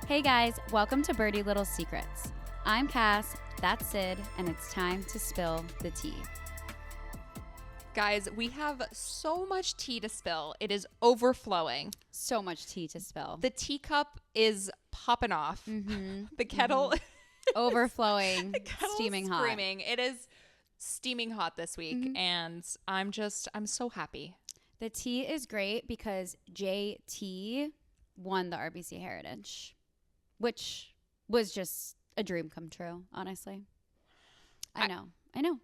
Hey guys, welcome to Birdie Little Secrets. I'm Cass, that's Sid, and it's time to spill the tea. Guys, we have so much tea to spill. It is overflowing. So much tea to spill. The teacup is popping off. Mm-hmm. The kettle Overflowing, the kettle steaming is hot. screaming. It is steaming hot this week, and I'm so happy. The tea is great because JT won the RBC Heritage, which was just a dream come true, honestly. I know.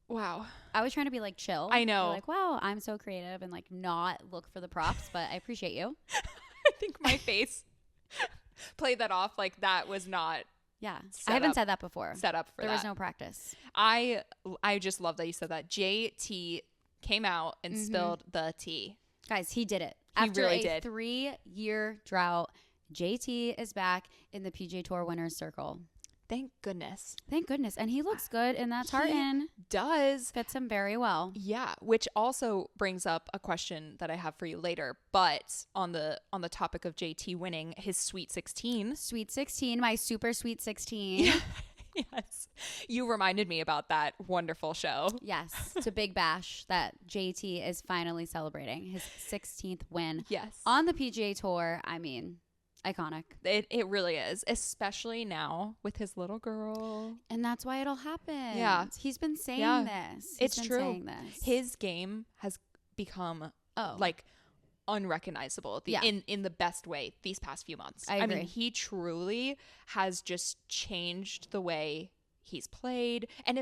Wow. I was trying to be like chill. I know. Like, wow, I'm so creative and like not look for the props, but I appreciate you. I think my face played that off like that was not Yeah. I haven't said that before. set up for There that. was no practice. I just love that you said that. JT came out and spilled the tea. Guys, he did it. He After really a did. 3-year drought, JT is back in the PGA Tour winners circle. Thank goodness. Thank goodness. And he looks good in that tartan. Does. Fits him very well. Yeah, which also brings up a question that I have for you later. But on the topic of JT winning his Sweet 16. Sweet 16, my super sweet 16. Yes. You reminded me about that wonderful show. Yes, it's a big bash that JT is finally celebrating his 16th win. Yes. On the PGA Tour. I mean, iconic. It really is, especially now with his little girl. And that's why it'll happen. Yeah. He's been saying this. It's He's been true. saying this. His game has become like unrecognizable in the best way these past few months. I agree. mean, he truly has just changed the way he's played, and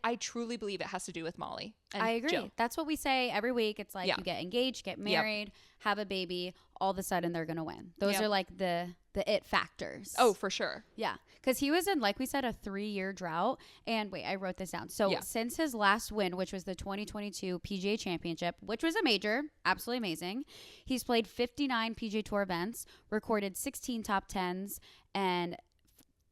I truly believe it has to do with Molly and I agree. Jill. That's what we say every week. It's like Yeah. you get engaged, get married, have a baby, all of a sudden they're going to win. Those are like the it factors. Oh, for sure. Yeah. Because he was in, like we said, a 3-year drought. And wait, I wrote this down. So since his last win, which was the 2022 PGA Championship, which was a major, absolutely amazing, he's played 59 PGA Tour events, recorded 16 top 10s, and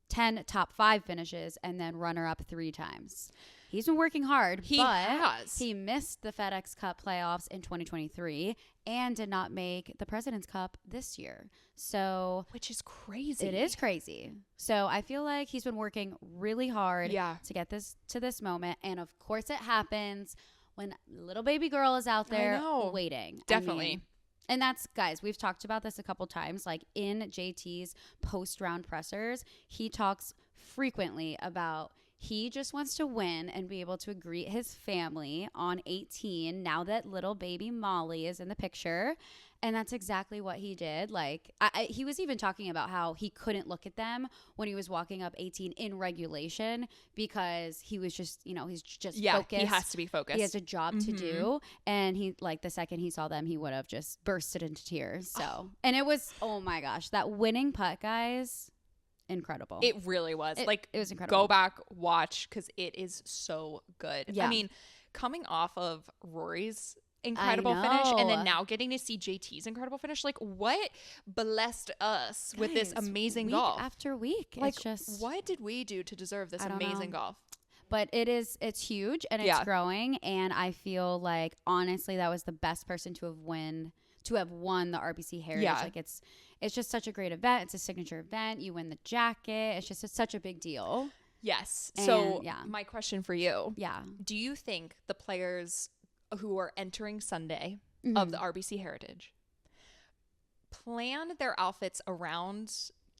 10 top 5 finishes, and then runner-up 3 times. He's been working hard, but he missed the FedEx Cup playoffs in 2023 and did not make the President's Cup this year. So, Which is crazy. it is crazy. So I feel like he's been working really hard to get this to this moment. And of course it happens when little baby girl is out there waiting. Definitely. I mean, and that's, guys, we've talked about this a couple times. Like in JT's post-round pressers, he talks frequently about he just wants to win and be able to greet his family on 18 now that little baby Molly is in the picture. And that's exactly what he did. Like he was even talking about how he couldn't look at them when he was walking up 18 in regulation because he was just, he's just focused. He has to be focused. He has a job to do. And he, like, the second he saw them, he would have just bursted into tears. So, and it was, oh my gosh, that winning putt, guys. Incredible. It really was. It was incredible. Go back, watch, because it is so good. Yeah. I mean, coming off of Rory's incredible finish and then now getting to see JT's incredible finish, like what blessed us with this amazing week golf after week. Like, it's just, what did we do to deserve this amazing golf? But it's huge and it's growing, and I feel like honestly that was the best person to have won the RBC Heritage. Like it's just such a great event. It's a signature event. You win the jacket. It's just such a big deal. Yes. And, so my question for you. Yeah. Do you think the players who are entering Sunday of the RBC Heritage plan their outfits around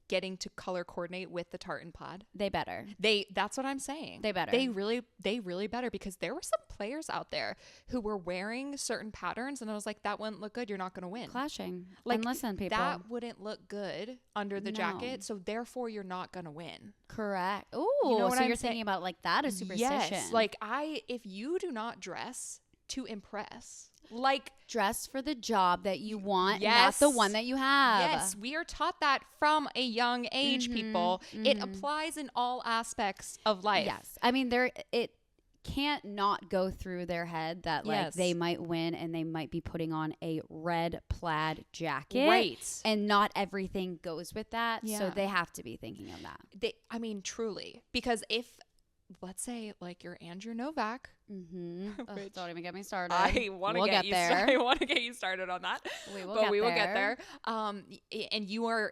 getting to color coordinate with the tartan plaid? They better. That's what I'm saying. They better. They really better, because there were some players out there who were wearing certain patterns and I was like, that wouldn't look good. You're not going to win. Clashing. Like, and listen, people. that wouldn't look good under the jacket. So therefore you're not going to win. Correct. Ooh, you know what so you're thinking about like that, a superstition. Yes. Like if you do not dress to impress, like dress for the job that you want, yes, not the one that you have. Yes, we are taught that from a young age, people. It applies in all aspects of life. Yes. I mean, it can't not go through their head that like they might win and they might be putting on a red plaid jacket. Right. And not everything goes with that. So they have to be thinking of that. I mean, truly. Because if, let's say, like you're Andrew Novak. Don't even get me started. I want to get you there. I want to get you started on that. We will get there. And you are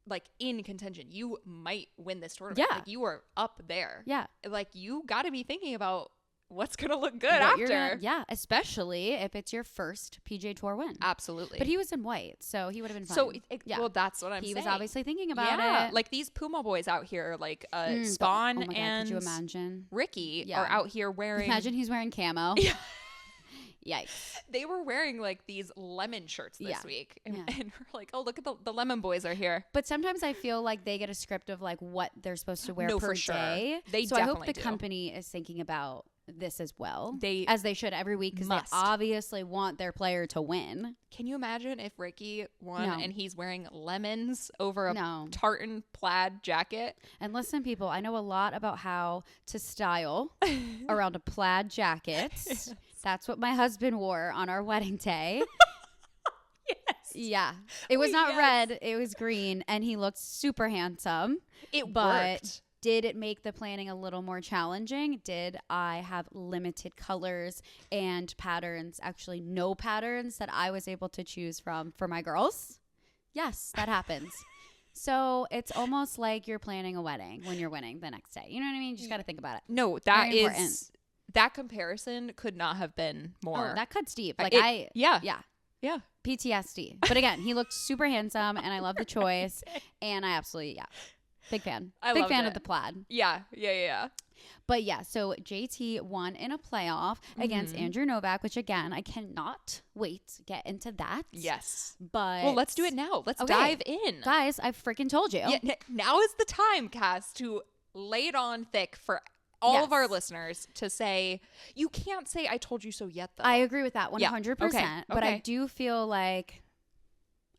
like in contention. You might win this tournament. Yeah. Like you are up there. Yeah. Like you got to be thinking about what's going to look good after. Yeah. Especially if it's your first PGA Tour win. Absolutely. But he was in white, so he would have been fine. So, well, that's what I'm saying. He was obviously thinking about it. Like these Puma boys out here, like Spawn and could you imagine? Ricky are out here wearing. Imagine he's wearing camo. Yeah. Yikes. They were wearing like these lemon shirts this week. And we're like, oh, look at the lemon boys are here. But sometimes I feel like they get a script of like what they're supposed to wear per day. They so definitely I hope the do. company is thinking about this as well. As they should every week because they obviously want their player to win. Can you imagine if Ricky won and he's wearing lemons over a tartan plaid jacket? And listen, people, I know a lot about how to style around a plaid jacket. Yes. That's what my husband wore on our wedding day. Yes. Yeah. It was not red. It was green. And he looked super handsome. It worked. Did it make the planning a little more challenging? Did I have limited colors and patterns, actually no patterns that I was able to choose from for my girls? Yes, that happens. So it's almost like you're planning a wedding when you're winning the next day. You know what I mean? You just got to think about it. No, that comparison could not have been more. Oh, that cuts deep. Like Yeah. PTSD. But again, he looked super handsome and I love the choice. And I absolutely, big fan. Big fan of the plaid. Yeah. But yeah, so JT won in a playoff against Andrew Novak, which again, I cannot wait to get into that. Yes. But well, let's do it now. Let's dive in. Guys, I freaking told you. Yeah, now is the time, Cass, to lay it on thick for all of our listeners to say, you can't say I told you so yet, though. I agree with that 100%. Okay. But I do feel like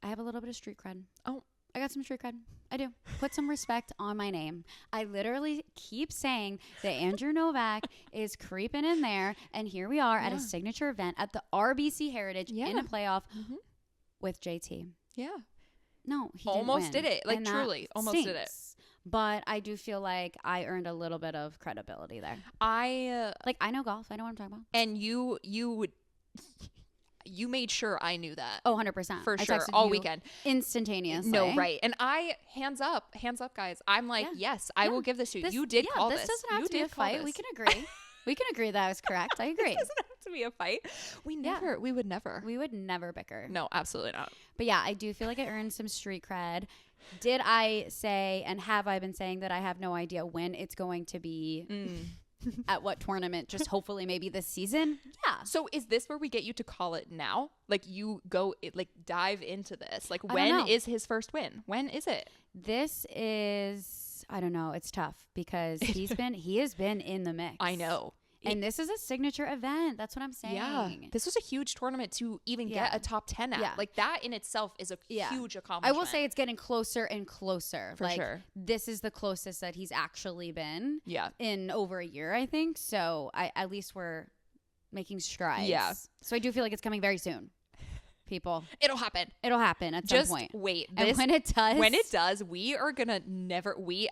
I have a little bit of street cred. Oh. I got some street cred. I do. Put some respect on my name. I literally keep saying that Andrew Novak is creeping in there. And here we are at a signature event at the RBC Heritage in a playoff with JT. Yeah. No, he almost didn't did it. Like, truly, almost did it. But I do feel like I earned a little bit of credibility there. I know golf. I know what I'm talking about. And you made sure I knew that. Oh, 100%. For sure. All weekend. Instantaneously. No, right. And hands up, guys. I'm like, yes, I will give this to you. You did call this. This doesn't have to be a fight. We can agree. We can agree that I was correct. I agree. It doesn't have to be a fight. We would never bicker. No, absolutely not. But yeah, I do feel like I earned some street cred. Did I say, and have I been saying that I have no idea when it's going to be at what tournament, just hopefully maybe this season? Yeah. So is this where we get you to call it now? Like you go, dive into this. Like when is his first win? When is it? This is, I don't know. It's tough because he has been in the mix. I know. And this is a signature event. That's what I'm saying. Yeah. This was a huge tournament to even get a top 10 at. Yeah. Like that in itself is a huge accomplishment. I will say it's getting closer and closer. For sure. This is the closest that he's actually been in over a year, I think. So at least we're making strides. Yeah. So I do feel like it's coming very soon. People. It'll happen at some point. Just wait. And when it does, we are gonna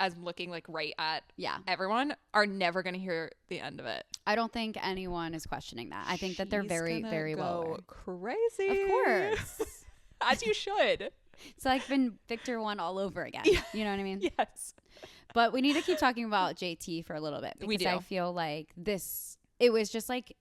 as looking like right at everyone are never gonna hear the end of it. I don't think anyone is questioning that. I think that they're very, very well crazy. Of course. As you should. It's like Victor won all over again. You know what I mean? Yes. But we need to keep talking about JT for a little bit because I feel like it was just like,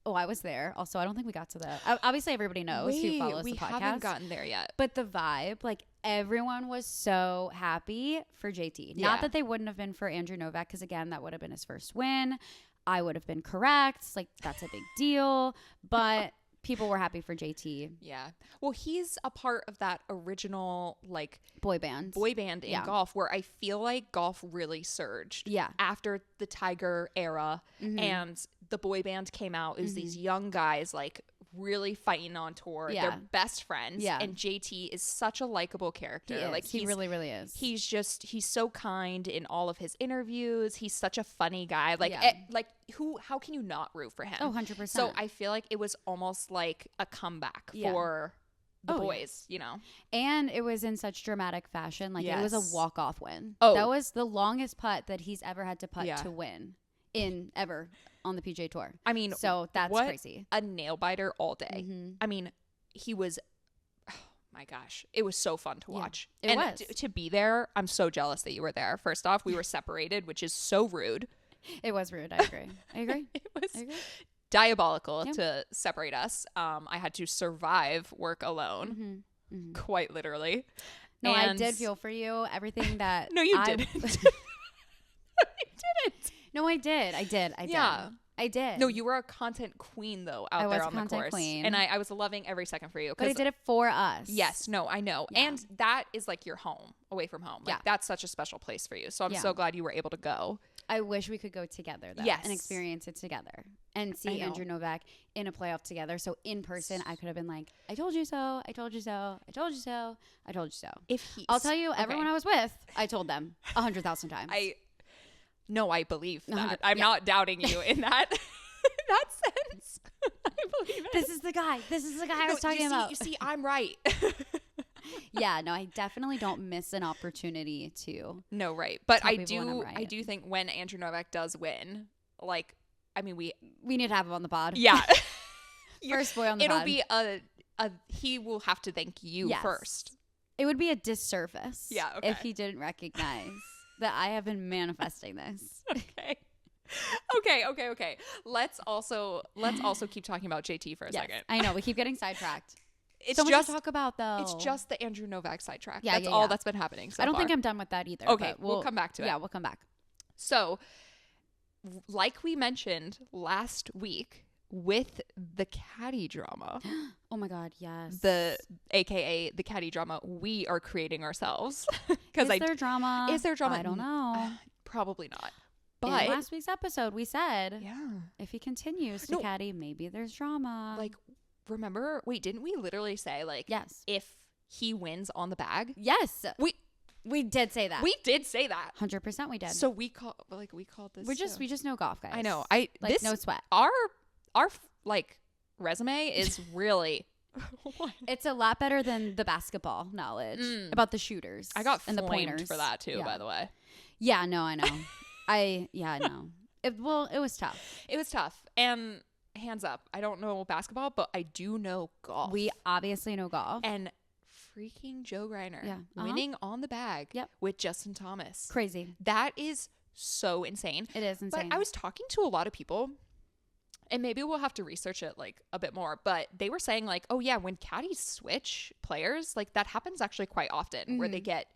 oh, I was there. Also, I don't think we got to obviously everybody knows who follows the podcast. We haven't gotten there yet. But the vibe, like everyone was so happy for JT. Yeah. Not that they wouldn't have been for Andrew Novak because again, that would have been his first win. I would have been correct. Like that's a big deal. But people were happy for JT. Yeah. Well, he's a part of that original like boy band in golf where I feel like golf really surged. Yeah. After the Tiger era and the boy band came out. It was these young guys like really fighting on tour. Yeah. They're best friends. Yeah. And JT is such a likable character. He really, really is. He's so kind in all of his interviews. He's such a funny guy. Like, how can you not root for him? Oh, 100%. So I feel like it was almost like a comeback for the boys, you know? And it was in such dramatic fashion. Like it was a walk-off win. Oh. That was the longest putt that he's ever had to putt to win ever on the PGA Tour. I mean, so that's crazy. A nail biter all day. I mean, he was my gosh, it was so fun to watch. It was. To be there, I'm so jealous that you were there. First off, we were separated, which is so rude. It was rude. I agree. It was diabolical to separate us. I had to survive work alone, quite literally. No, I did feel for you. Everything that no, you didn't. You didn't. No, I did. Yeah. I did. No, you were a content queen though out there on the course. Queen. And I was loving every second for you. But I did it for us. Yes, no, I know. Yeah. And that is like your home, away from home. Like that's such a special place for you. So I'm so glad you were able to go. I wish we could go together though. And experience it together. And see Andrew Novak in a playoff together. So in person, I could have been like, I told you so. I told you so. I told you so. I told you so. I'll tell you, everyone I was with, I told them 100,000 times. I believe that. I'm not doubting you in that that sense. I believe it. This is the guy I was talking about. You see, I'm right. Yeah, no, I definitely don't miss an opportunity to. No, right. But I do think when Andrew Novak does win, like, I mean, we need to have him on the pod. Yeah. First boy on the pod. It'll be he will have to thank you first. It would be a disservice okay. if he didn't recognize that I have been manifesting this. Okay. Let's also keep talking about JT for a second. I know we keep getting sidetracked. It's so much just to talk about though. It's just the Andrew Novak sidetrack. Yeah, that's all that's been happening so I don't far. think I'm done with that either. Okay, we'll come back to it. Yeah, we'll come back. So, like we mentioned last week with the caddie drama. Oh my God, yes. AKA the caddie drama we are creating ourselves. Is there drama? I don't know. Probably not. But in last week's episode, we said, if he continues to caddy, maybe there's drama. Like, remember? Wait, didn't we literally say like, yes, if he wins on the bag? Yes, we did say that. We did say that. 100% we did. So we called this. We just know golf, guys. I know. No sweat. Our like resume is really. It's a lot better than the basketball knowledge about the shooters. I got and the pointers for that too, by the way. Yeah, no, I know. I know. It was tough. It was tough. And hands up, I don't know basketball, but I do know golf. We obviously know golf. And freaking Joe Greiner winning on the bag with Justin Thomas. Crazy. That is so insane. It is insane. But I was talking to a lot of people, and maybe we'll have to research it like a bit more, but they were saying like, oh yeah, when caddies switch players, like that happens actually quite often where they get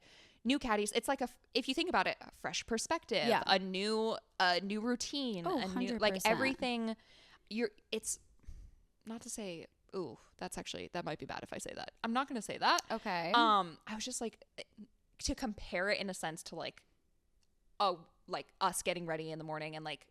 new caddies. It's like if you think about it, a fresh perspective, a new routine, a new, like everything. It's not to say, ooh, that might be bad if I say that. I'm not going to say that. Okay. I was just like, to compare it in a sense to like us getting ready in the morning and like,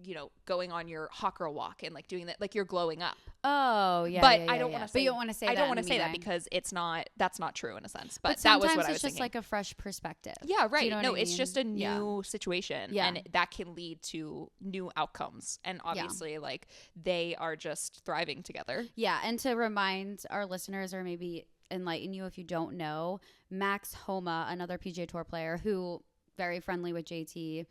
you know, going on your hot girl walk and like doing that, like you're glowing up. Oh yeah. But I don't want to say. But you don't want to say. I don't want to say that because that's not true in a sense. But that was what I was thinking. It's just like a fresh perspective. Yeah, right. You know no, it's just a new situation, and that can lead to new outcomes. And obviously, like they are just thriving together. Yeah, and to remind our listeners, or maybe enlighten you if you don't know, Max Homa, another PGA Tour player who very friendly with JT.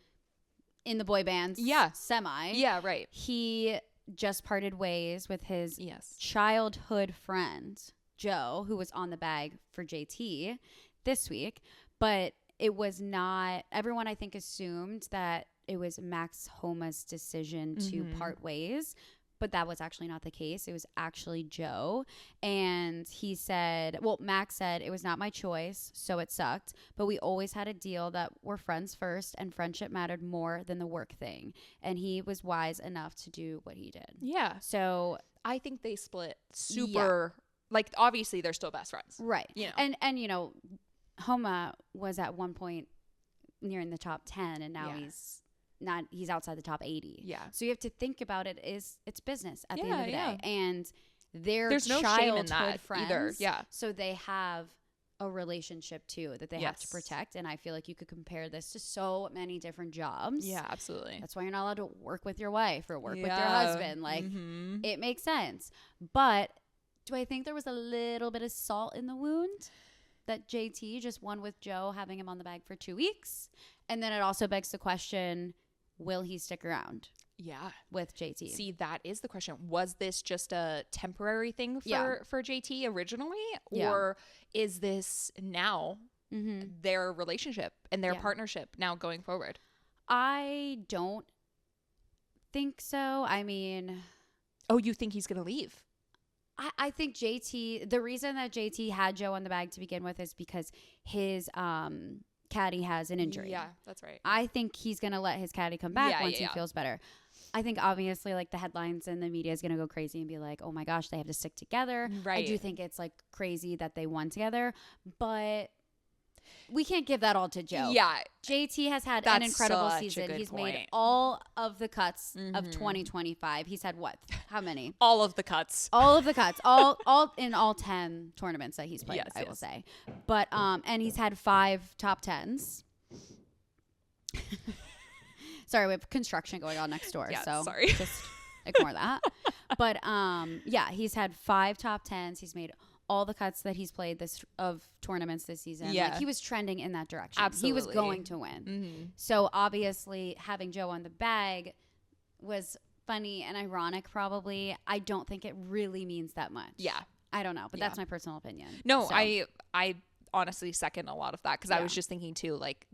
In the boy bands, semi. Yeah, right. He just parted ways with his childhood friend, Joe, who was on the bag for JT this week. But it was not, everyone I think assumed that it was Max Homa's decision to part ways. But that was actually not the case. It was actually Joe. And he said, well, Max said, it was not my choice, so it sucked. But we always had a deal that we're friends first and friendship mattered more than the work thing. And he was wise enough to do what he did. Yeah. So I think they split super, like, obviously they're still best friends. Right. You know? And you know, Homa was at one point nearing the top 10 and now he's outside the top 80. Yeah. So you have to think about it it's business at the end of the day. And there's no shame in that friends, either. Yeah. So they have a relationship too that they have to protect. And I feel like you could compare this to so many different jobs. Yeah, absolutely. That's why you're not allowed to work with your wife or work with your husband. Like it makes sense. But do I think there was a little bit of salt in the wound that JT just won with Joe having him on the bag for 2 weeks? And then it also begs the question, will he stick around? with JT. See, that is the question. Was this just a temporary thing for JT originally? Or is this now their relationship and their partnership now going forward? I don't think so. I mean... Oh, you think he's going to leave? I think JT... The reason that JT had Joe on the bag to begin with is because his caddy has an injury. Yeah, that's right. I think he's going to let his caddy come back once he feels better. I think obviously like the headlines and the media is going to go crazy and be like, oh my gosh, they have to stick together. Right. I do think it's like crazy that they won together, but we can't give that all to Joe. Yeah. JT has had an incredible season. He's made all of the cuts of 2025. He's had what? How many? All of the cuts. All of the cuts. All in all 10 tournaments that he's played, yes, I will say. But and he's had 5 top 10s. Sorry, we have construction going on next door, so sorry. Just ignore that. But yeah, he's had 5 top 10s. He's made all the cuts that he's played of tournaments this season. Yeah. Like, he was trending in that direction. Absolutely. He was going to win. So obviously having Joe on the bag was funny and ironic probably. I don't think it really means that much. Yeah. I don't know, but that's my personal opinion. No, so. I honestly second a lot of that because I was just thinking too, like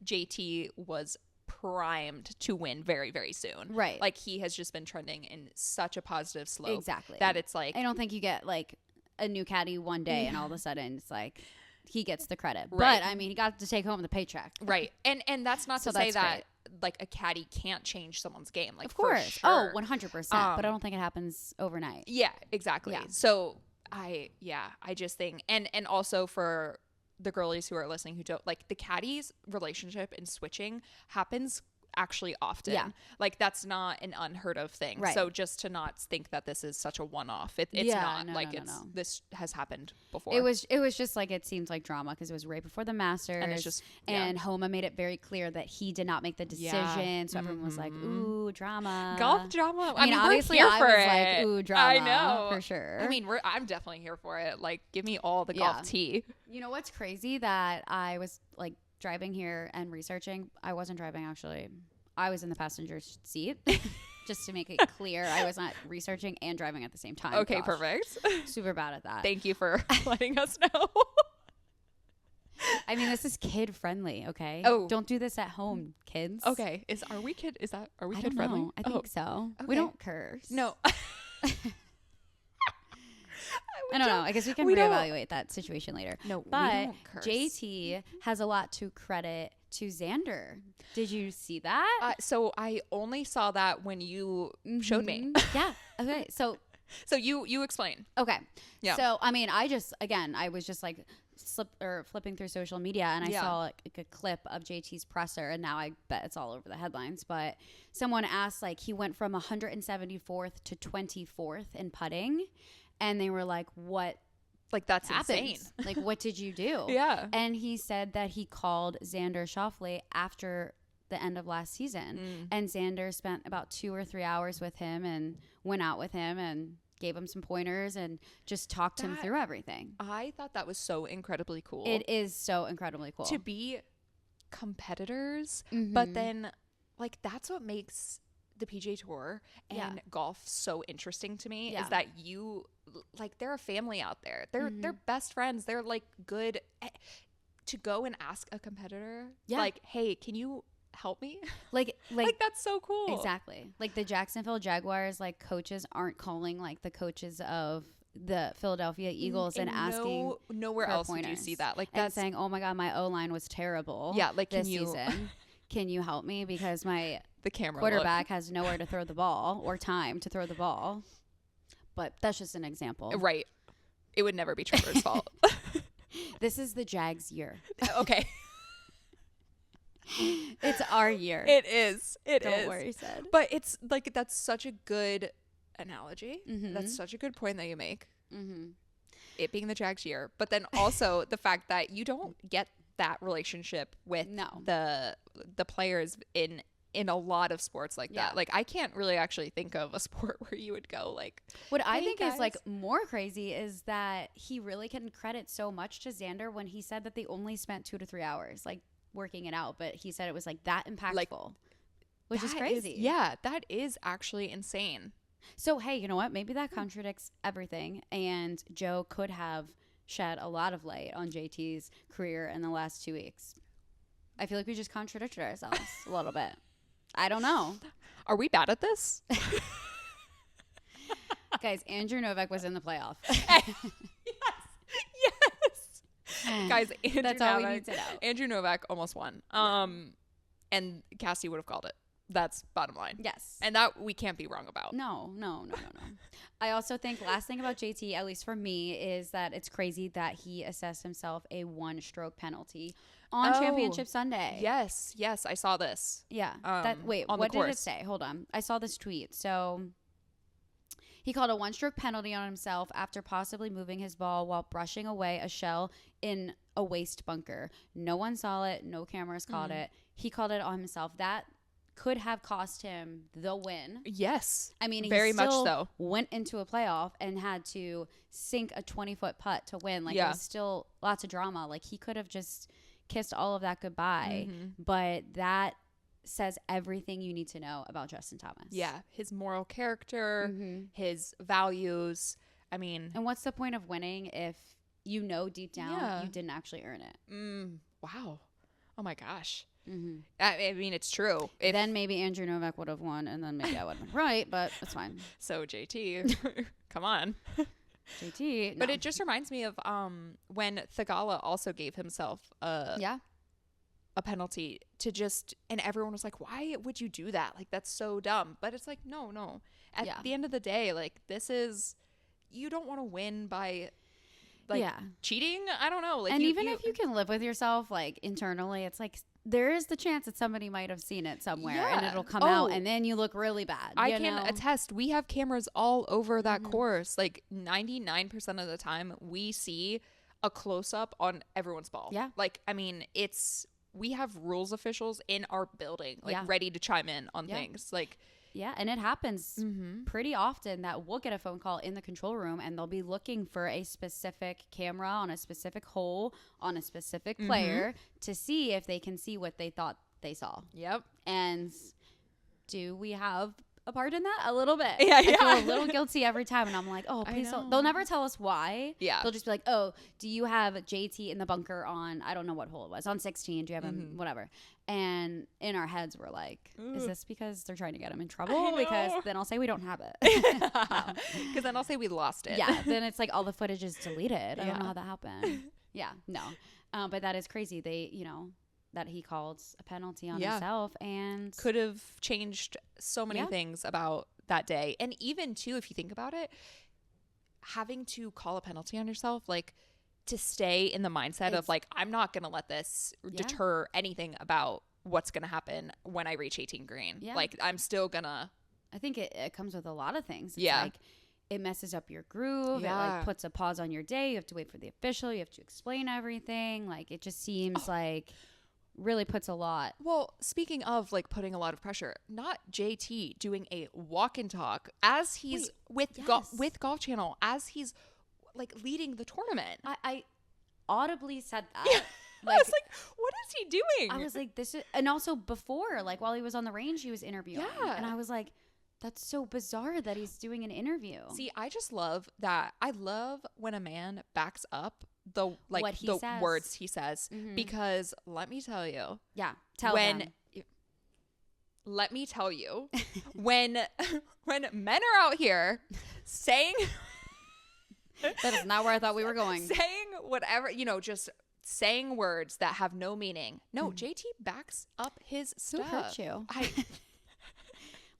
JT was primed to win very, very soon. Right. Like he has just been trending in such a positive slope. Exactly. That it's like, I don't think you get like a new caddy one day and all of a sudden it's like he gets the credit. Right. But I mean, he got to take home the paycheck. Right. And that's not to say that like a caddy can't change someone's game. Like, of course. For sure. 100%. But I don't think it happens overnight. Yeah, exactly. Yeah. So I just think, and also for the girlies who are listening who don't, like, the caddies relationship and switching happens actually often. Yeah. Like that's not an unheard of thing. Right. So just to not think that this is such a one-off. It's not this has happened before. It was just like, it seems like drama because it was right before the Masters. And it's just, and Homa made it very clear that he did not make the decision. So everyone was like, ooh, drama. Golf drama. I mean, obviously we're here I for was it. like, ooh, drama. I know. For sure. I mean, I'm definitely here for it. Like, give me all the golf tea. You know what's crazy? That I was like driving here and researching. I wasn't driving actually. I was in the passenger seat. Just to make it clear, I was not researching and driving at the same time. Okay, perfect. Super bad at that. Thank you for letting us know. I mean, this is kid friendly, okay? Oh. Don't do this at home, kids. Okay. Are we kid friendly? I think so. Okay. We don't curse. No. I don't know. I guess we can reevaluate that situation later. No, but we don't curse. JT has a lot to credit to Xander. Did you see that? So I only saw that when you showed me. Yeah. Okay. So you explain. Okay. Yeah. So I mean, I was just like flipping through social media and I saw like a clip of JT's presser, and now I bet it's all over the headlines. But someone asked, like, he went from 174th to 24th in putting. And they were like, what? Like, that's happened? insane. Like, what did you do? Yeah. And he said that he called Xander Schauffele after the end of last season. And Xander spent about 2 or 3 hours with him and went out with him and gave him some pointers and just talked him through everything. I thought that was so incredibly cool. It is so incredibly cool. To be competitors, but then, like, that's what makes the PGA Tour and golf so interesting to me is that they're a family out there. They're best friends. They're like good to go and ask a competitor like, hey, can you help me? Like that's so cool. Exactly. Like the Jacksonville Jaguars, like, coaches aren't calling like the coaches of the Philadelphia Eagles and asking nowhere else would you see that. Like, that's saying, oh my God, my O-line was terrible. Yeah, like, this season. Can you help me because the camera quarterback has nowhere to throw the ball or time to throw the ball? But that's just an example. Right. It would never be Trevor's fault. This is the Jags' year. Okay. It's our year. It is. Don't worry, Sid. But it's like, that's such a good analogy. That's such a good point that you make. It being the Jags' year. But then also the fact that you don't get that relationship with the players in a lot of sports like that. Like, I can't really actually think of a sport where you would go like, what I think is like more crazy is that he really can credit so much to Xander when he said that they only spent 2 to 3 hours like working it out, but he said it was like that impactful. Like, which is crazy. That is actually insane. So, hey, you know what? Maybe that contradicts everything. And Joe could have shed a lot of light on JT's career in the last 2 weeks. I feel like we just contradicted ourselves a little bit. I don't know. Are we bad at this? Guys, Andrew Novak was in the playoff. Yes. Guys, that's all we need to know. Andrew Novak almost won. And Kassidy would have called it. That's bottom line. Yes. And that we can't be wrong about. No. I also think last thing about JT, at least for me, is that it's crazy that he assessed himself a 1-stroke penalty on Championship Sunday. Yes, I saw this. Yeah. What did it say? Hold on. I saw this tweet. So he called a 1-stroke penalty on himself after possibly moving his ball while brushing away a shell in a waste bunker. No one saw it. No cameras caught it. He called it on himself. That could have cost him the win. Yes. I mean, very he still much so. Went into a playoff and had to sink a 20-foot putt to win. Like, there was still lots of drama. Like, he could have just kissed all of that goodbye. But that says everything you need to know about Justin Thomas. Yeah. His moral character, his values. I mean. And what's the point of winning if you know deep down you didn't actually earn it? Wow. Oh, my gosh. I mean, it's true. Then maybe Andrew Novak would have won, and then maybe I would have been right, but that's fine. So JT, come on. JT. No. But it just reminds me of when Thagala also gave himself a penalty to just, and everyone was like, why would you do that? Like, that's so dumb. But it's like, no. At the end of the day, like, this is, you don't want to win by cheating. I don't know. Like, and even if you can live with yourself, like, internally, it's like, there is the chance that somebody might have seen it somewhere and it'll come out and then you look really bad. I can attest. We have cameras all over that course. Like 99% of the time we see a close up on everyone's ball. Yeah. Like, I mean, we have rules officials in our building, like ready to chime in on things. Like, yeah, and it happens pretty often that we'll get a phone call in the control room and they'll be looking for a specific camera on a specific hole on a specific player to see if they can see what they thought they saw. Yep. And do we have a part in that? A little bit. Yeah. I feel a little guilty every time, and I'm like, oh, please don't. They'll never tell us why. Yeah. They'll just be like, oh, do you have JT in the bunker on, I don't know what hole it was, on 16? Do you have him, whatever? And in our heads, we're like, is this because they're trying to get him in trouble? Because then I'll say we don't have it. Because then I'll say we lost it. Yeah. Then it's like all the footage is deleted. I don't know how that happened. Yeah. No. But that is crazy. They, that he called a penalty on himself and could have changed so many things about that day. And even too, if you think about it, having to call a penalty on yourself, like, to stay in the mindset of like, I'm not going to let this deter anything about what's going to happen when I reach 18 green. Yeah. Like, I'm still going to. I think it comes with a lot of things. It's like, it messes up your groove. Yeah. It like puts a pause on your day. You have to wait for the official. You have to explain everything. Like, it just seems like really puts a lot. Well, speaking of like putting a lot of pressure, not JT doing a walk and talk as he's with Golf Channel as he's like leading the tournament. I audibly said that. Like, I was like, what is he doing? I was like, this is, and also before, like while he was on the range, he was interviewing. Yeah. And I was like, that's so bizarre that he's doing an interview. See, I just love that. I love when a man backs up the words he says, because let me tell you. Yeah. Let me tell you, when men are out here saying that is not where I thought we were going. Saying whatever, just saying words that have no meaning. No, JT backs up his stuff. Who hurt you?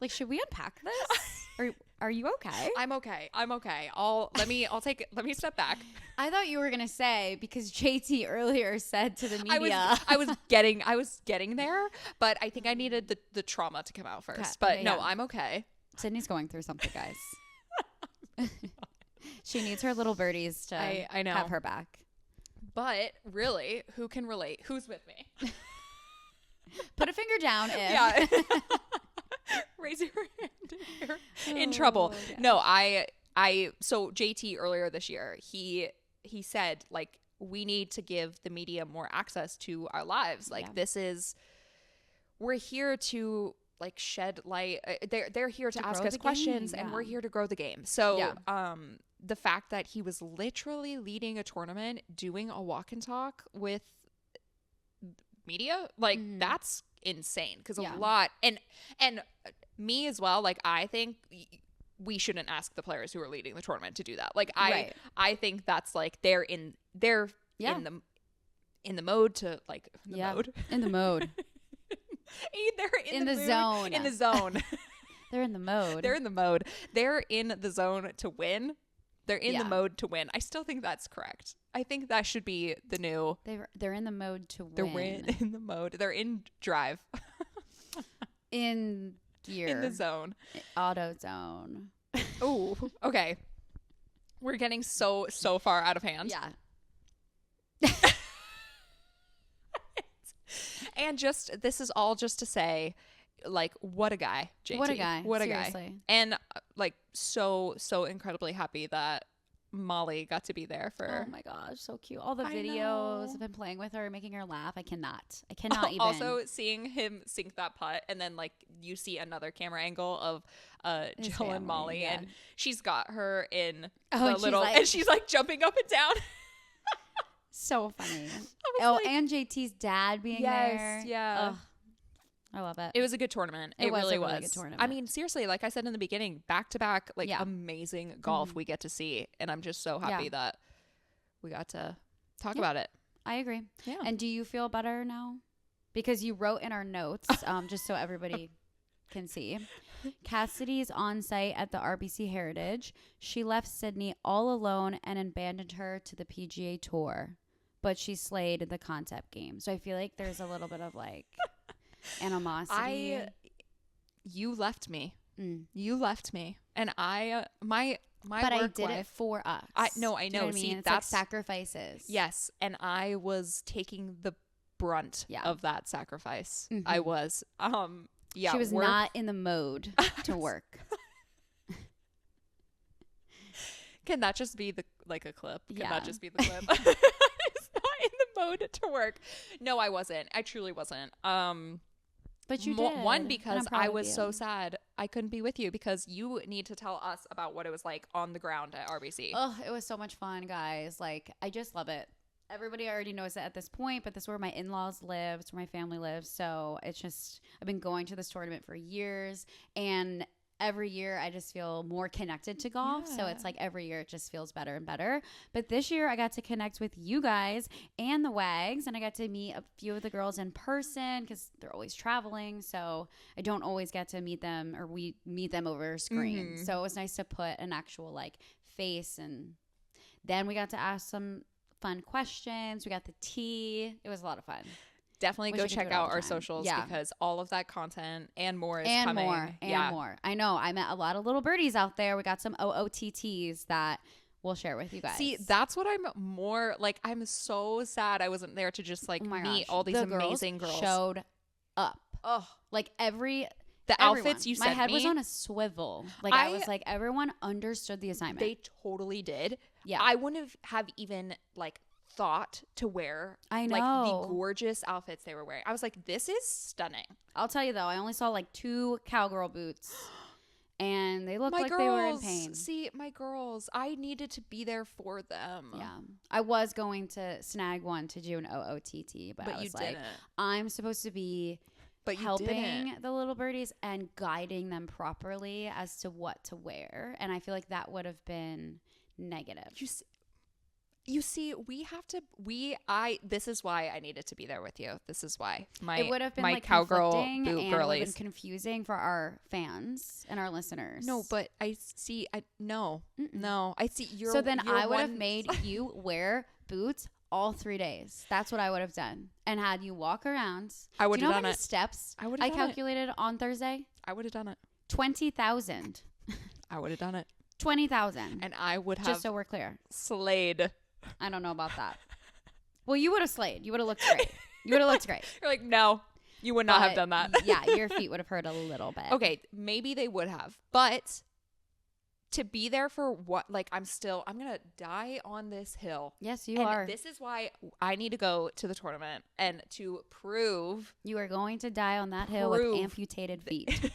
Like, should we unpack this? Are you okay? I'm okay. Let me step back. I thought you were gonna say, because JT earlier said to the media. I was getting there, but I think I needed the trauma to come out first. Okay, but no, I'm okay. Sydney's going through something, guys. She needs her little birdies to I know. have her back. But really, who can relate? Who's with me? Put a finger down if. Yeah. Raise your hand if you're in trouble. Yeah. No, so JT earlier this year, he said, like, we need to give the media more access to our lives. Like, we're here to like shed light. They're here to ask us questions, and we're here to grow the game. So the fact that he was literally leading a tournament, doing a walk and talk with media, like that's insane. Because a lot, and me as well, like I think we shouldn't ask the players who are leading the tournament to do that. Like I think that's like they're in the mode to like mode. In the mode. They're in the zone. In the zone. They're in the mode. They're in the mode. They're in the zone to win. They're in the mode to win. I still think that's correct. I think that should be the new. They're in the mode to win. They're in the mode. They're in drive. In gear. In the zone. Auto zone. Oh, okay. We're getting so far out of hand. Yeah. And this is all just to say, like, what a guy, JT. What a guy. What a Seriously. guy. And like so incredibly happy that Molly got to be there for. Oh my gosh, so cute. All the videos of him playing with her, making her laugh. I cannot even. Also seeing him sink that putt, and then like you see another camera angle of Jill and Molly, and she's got her in the little, and she's like jumping up and down. So funny. And JT's dad being there. Yeah. Ugh, I love it. It was a good tournament. It really was. Really good tournament. I mean, seriously, like I said in the beginning, back to back, like amazing golf we get to see. And I'm just so happy that we got to talk about it. I agree. Yeah. And do you feel better now? Because you wrote in our notes, just so everybody can see. Kassidy's on site at the RBC Heritage. She left Sydney all alone and abandoned her to the PGA Tour. But she slayed the concept game. So I feel like there's a little bit of like animosity. You left me. You left me. And my but I did life, it for us. I know. Do you know what I mean? It's that's like sacrifices. Yes. And I was taking the brunt of that sacrifice. I was. She was not in the mode to work. Can that just be a clip? Can that just be the clip? Mode to work. No, I wasn't. I truly wasn't. But you did. One, because I was so sad I couldn't be with you, because you need to tell us about what it was like on the ground at RBC. Oh, it was so much fun, guys. Like, I just love it. Everybody already knows it at this point, but this is where my in-laws live. It's where my family lives. So it's just, I've been going to this tournament for years, and every year I just feel more connected to golf. So it's like every year it just feels better and better. But this year I got to connect with you guys and the Wags, and I got to meet a few of the girls in person because they're always traveling. So I don't always get to meet them, or we meet them over screen. So it was nice to put an actual like face, and then we got to ask some fun questions. We got the tea. It was a lot of fun. Definitely go check out our socials, because all of that content and more is coming. More. I know. I met a lot of little birdies out there. We got some OOTTs that we'll share with you guys. See, that's what I'm more like. I'm so sad I wasn't there to just like meet all these amazing girls. Showed up. Oh, like everyone. Outfits you sent me. My head was on a swivel. Like I was like, everyone understood the assignment. They totally did. Yeah. I wouldn't have even like thought to wear like the gorgeous outfits they were wearing. I was like, this is stunning. I'll tell you though, I only saw like 2 cowgirl boots, and they looked like they were in pain. See, my girls, I needed to be there for them. Yeah, I was going to snag one to do an OOTT, but I was like, I'm supposed to be helping the little birdies and guiding them properly as to what to wear, and I feel like that would have been negative. You see, this is why I needed to be there with you. This is why it would have been like cowgirl conflicting boot and girlies. It would have been confusing for our fans and our listeners. No, but I see, I see you're. So then I would have made you wear boots all 3 days. That's what I would have done, and had you walk around. I would have done it. Do you know how many steps I calculated on Thursday? I would have done it. 20,000. I would have done it. 20,000. And I would have, just so we're clear, slayed. I don't know about that. Well, you would have slayed. You would have looked great. You would have looked great. You're like, no, you would not have done that. Yeah, your feet would have hurt a little bit. Okay, maybe they would have. But to be there for what, like, I'm gonna die on this hill. Yes, you are. This is why I need to go to the tournament and to prove you are going to die on that hill with amputated feet.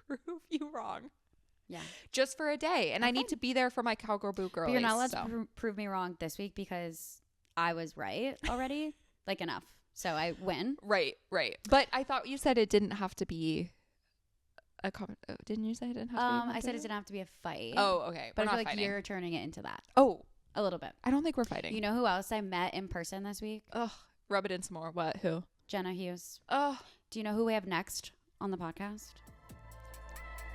Prove you wrong. Yeah. Just for a day. And I need to be there for my Cowgirl Boot girlies. But you're not allowed to prove me wrong this week because I was right already. Like, enough. So I win. Right. But I thought you said it didn't have to be didn't you say it didn't have to be I said it didn't have to be a fight. Oh, okay. But I feel like you're turning it into that. Oh. A little bit. I don't think we're fighting. You know who else I met in person this week? Ugh. Rub it in some more. What? Who? Jenna Hughes. Oh. Do you know who we have next on the podcast?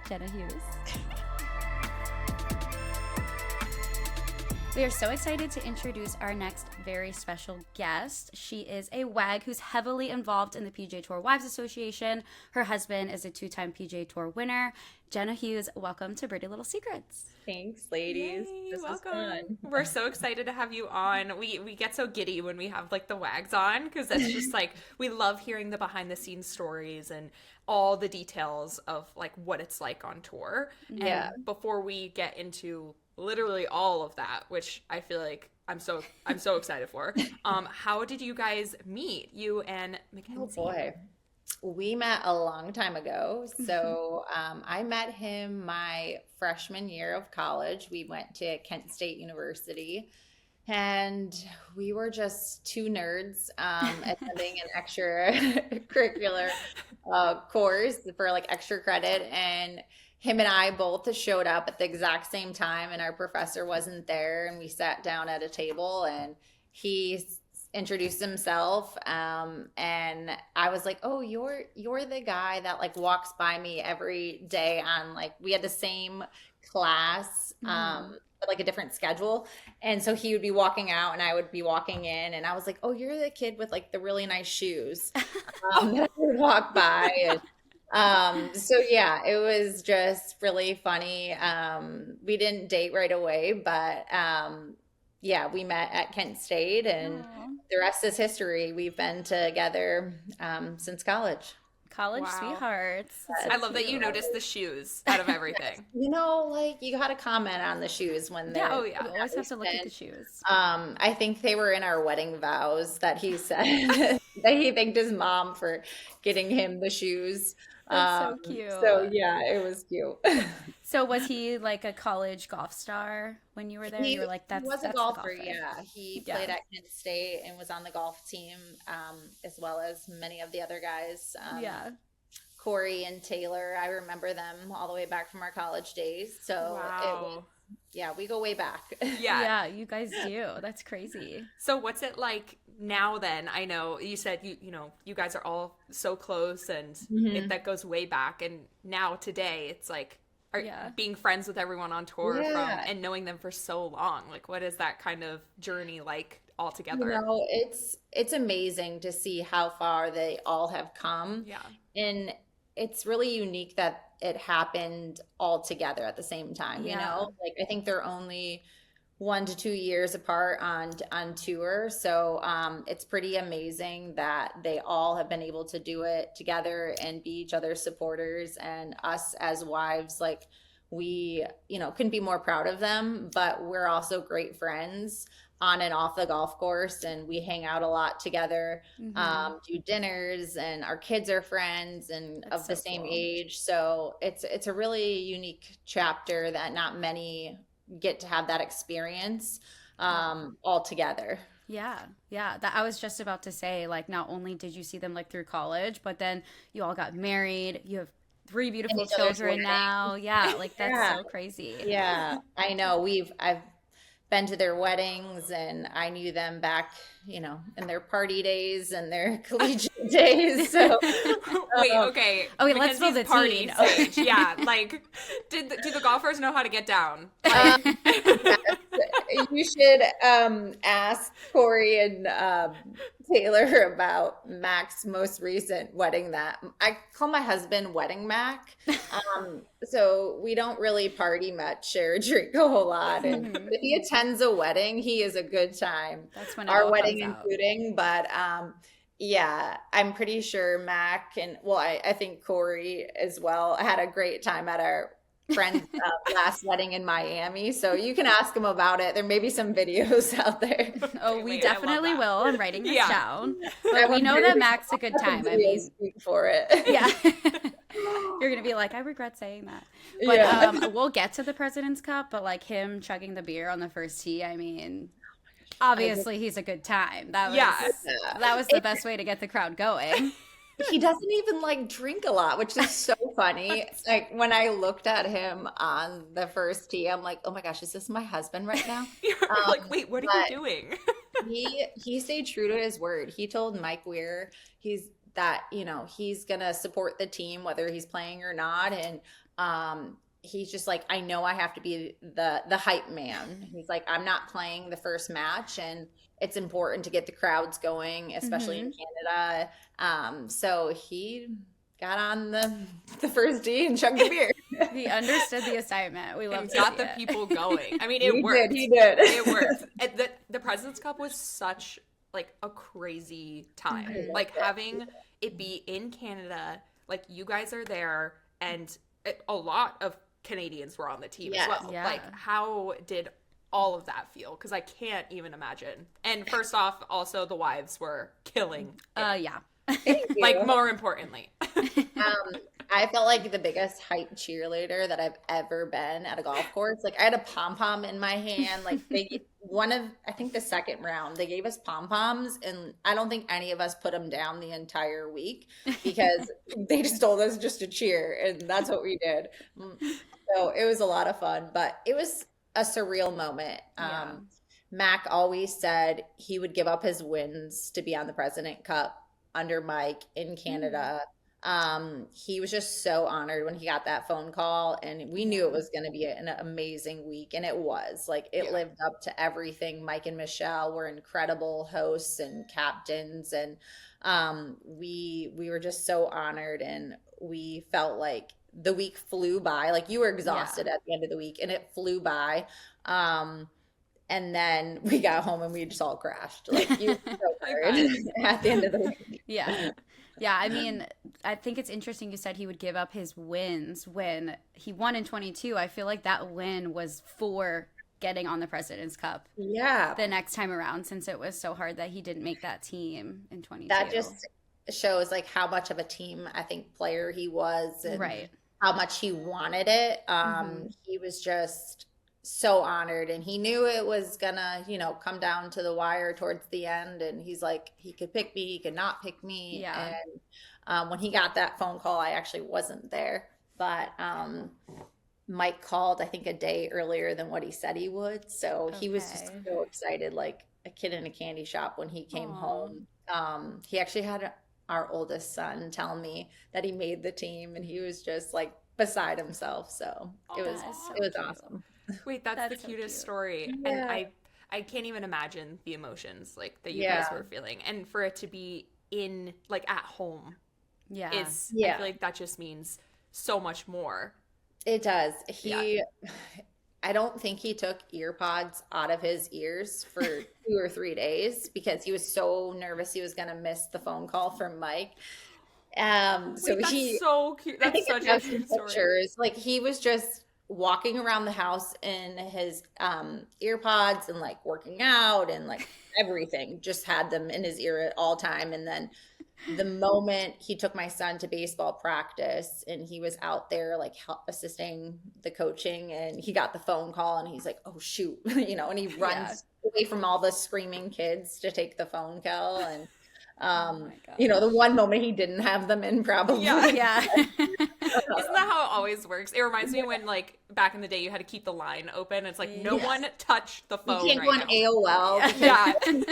Jenna Hughes. We are so excited to introduce our next very special guest. She is a WAG who's heavily involved in the PGA Tour Wives Association. Her husband is a 2-time PGA Tour winner. Jenna Hughes, welcome to Birdie Little Secrets. Thanks, ladies. Yay, this welcome. is fun. We're so excited to have you on. We get so giddy when we have like the WAGs on because it's just like we love hearing the behind the scenes stories and all the details of like what it's like on tour. Yeah. And before we get into literally all of that, which I feel like I'm so excited for. How did you guys meet, you and Mackenzie? Oh boy. We met a long time ago. So I met him my freshman year of college. We went to Kent State University and we were just two nerds attending an extracurricular course for like extra credit. And him and I both showed up at the exact same time and our professor wasn't there. And we sat down at a table and he introduced himself and I was like, oh, you're the guy that like walks by me every day on like, we had the same class but like a different schedule, and so he would be walking out and I would be walking in and I was like, oh, you're the kid with like the really nice shoes that I would walk by. And so yeah, it was just really funny. We didn't date right away, but yeah, we met at Kent State and the rest is history. We've been together since college. College sweethearts. I love that you noticed the shoes out of everything. You know, like you got to comment on the shoes when they're. Yeah, oh yeah. You always have to look at the shoes. I think they were in our wedding vows that he said that he thanked his mom for getting him the shoes. That's so cute. So yeah, it was cute. So was he like a college golf star when you were there? You were like, he was a golfer. Yeah, he played at Kent State and was on the golf team, as well as many of the other guys. Corey and Taylor, I remember them all the way back from our college days. So we go way back. Yeah, you guys do. That's crazy. So what's it like now then? I know you said you know you guys are all so close and that goes way back, and now today it's like being friends with everyone on tour and knowing them for so long. Like, what is that kind of journey like all together? You know, it's amazing to see how far they all have come. Yeah. And it's really unique that it happened all together at the same time, you know? Like, I think they're only 1 to 2 years apart on tour. So it's pretty amazing that they all have been able to do it together and be each other's supporters, and us as wives, like we, you know, couldn't be more proud of them, but we're also great friends on and off the golf course, and we hang out a lot together, do dinners, and our kids are friends and of the same age. So it's a really unique chapter that not many get to have that experience all together. Yeah. That I was just about to say, like, not only did you see them like through college, but then you all got married. You have 3 beautiful children now. Yeah, like that's so crazy. Yeah, I know. I've been to their weddings, and I knew them back, you know, in their party days and their collegiate days. So wait, okay, let's build the party stage. Yeah, like, do the golfers know how to get down? Like, you should ask Corey and Taylor about Mac's most recent wedding. That I call my husband Wedding Mac. So we don't really party much or drink a whole lot. And if he attends a wedding, he is a good time. That's when our wedding including. But yeah, I'm pretty sure Mac and I think Corey as well had a great time at our friend's last wedding in Miami, so you can ask him about it. There may be some videos out there. Oh, we definitely will. I'm writing this down. But we know that Mac's a good time. I mean, speak for it. Yeah. You're going to be like, I regret saying that. But we'll get to the President's Cup, but like him chugging the beer on the first tee, I mean, obviously he's a good time. That was the best way to get the crowd going. He doesn't even like drink a lot, which is so funny. Like when I looked at him on the first tee, I'm like, oh my gosh, is this my husband right now? You're like, wait, what are you doing? he stayed true to his word. He told Mike Weir he's gonna support the team whether he's playing or not, and he's just like, I know I have to be the hype man. He's like, I'm not playing the first match, and it's important to get the crowds going, especially in Canada. So he got on the first tee and chugged the beer. He understood the assignment. We love got the people going. I mean, it worked. He did. It worked. The President's Cup was such like a crazy time. Like having it be in Canada, like you guys are there, and a lot of Canadians were on the team as well. Yeah. Like how did all of that feel? Because I can't even imagine. And first off, also the wives were killing it. Yeah. Like more importantly. I felt like the biggest hype cheerleader that I've ever been at a golf course. Like I had a pom-pom in my hand. Like I think the second round, they gave us pom-poms, and I don't think any of us put them down the entire week because they just told us just to cheer, and that's what we did. So it was a lot of fun, but it was a surreal moment. Mac always said he would give up his wins to be on the President Cup under Mike in Canada. He was just so honored when he got that phone call, and we knew it was going to be an amazing week, and it was. Like it lived up to everything. Mike and Michelle were incredible hosts and captains, and we were just so honored, and we felt like the week flew by. Like you were exhausted at the end of the week, and it flew by. And then we got home and we just all crashed. Like you were so tired at the end of the week. Yeah. Yeah, I mean, I think it's interesting you said he would give up his wins when he won in 22. I feel like that win was for getting on the President's Cup. Yeah. The next time around, since it was so hard that he didn't make that team in 22. That just shows like how much of a team I think player he was, and how much he wanted it. He was just so honored, and he knew it was gonna, come down to the wire towards the end, and he's like, he could pick me, he could not pick me. And when he got that phone call, I actually wasn't there, but Mike called I think a day earlier than what he said he would, so he was just so excited, like a kid in a candy shop when he came home. He actually had our oldest son tell me that he made the team, and he was just like beside himself, so it was awesome. Wait, that's the cutest story. And I can't even imagine the emotions like that you guys were feeling. And for it to be in like at home I feel like that just means so much more. It does. I don't think he took ear pods out of his ears for 2 or 3 days because he was so nervous he was going to miss the phone call from Mike. That's so cute. That's such a cute story. Like he was just walking around the house in his ear pods and like working out and like everything, just had them in his ear at all time. And then the moment he took my son to baseball practice and he was out there like assisting the coaching, and he got the phone call and he's like, oh shoot, and he runs away from all the screaming kids to take the phone call. And the one moment he didn't have them in probably. Isn't that how it always works? It reminds me when like back in the day you had to keep the line open. It's like no one touch the phone. You can't go on AOL.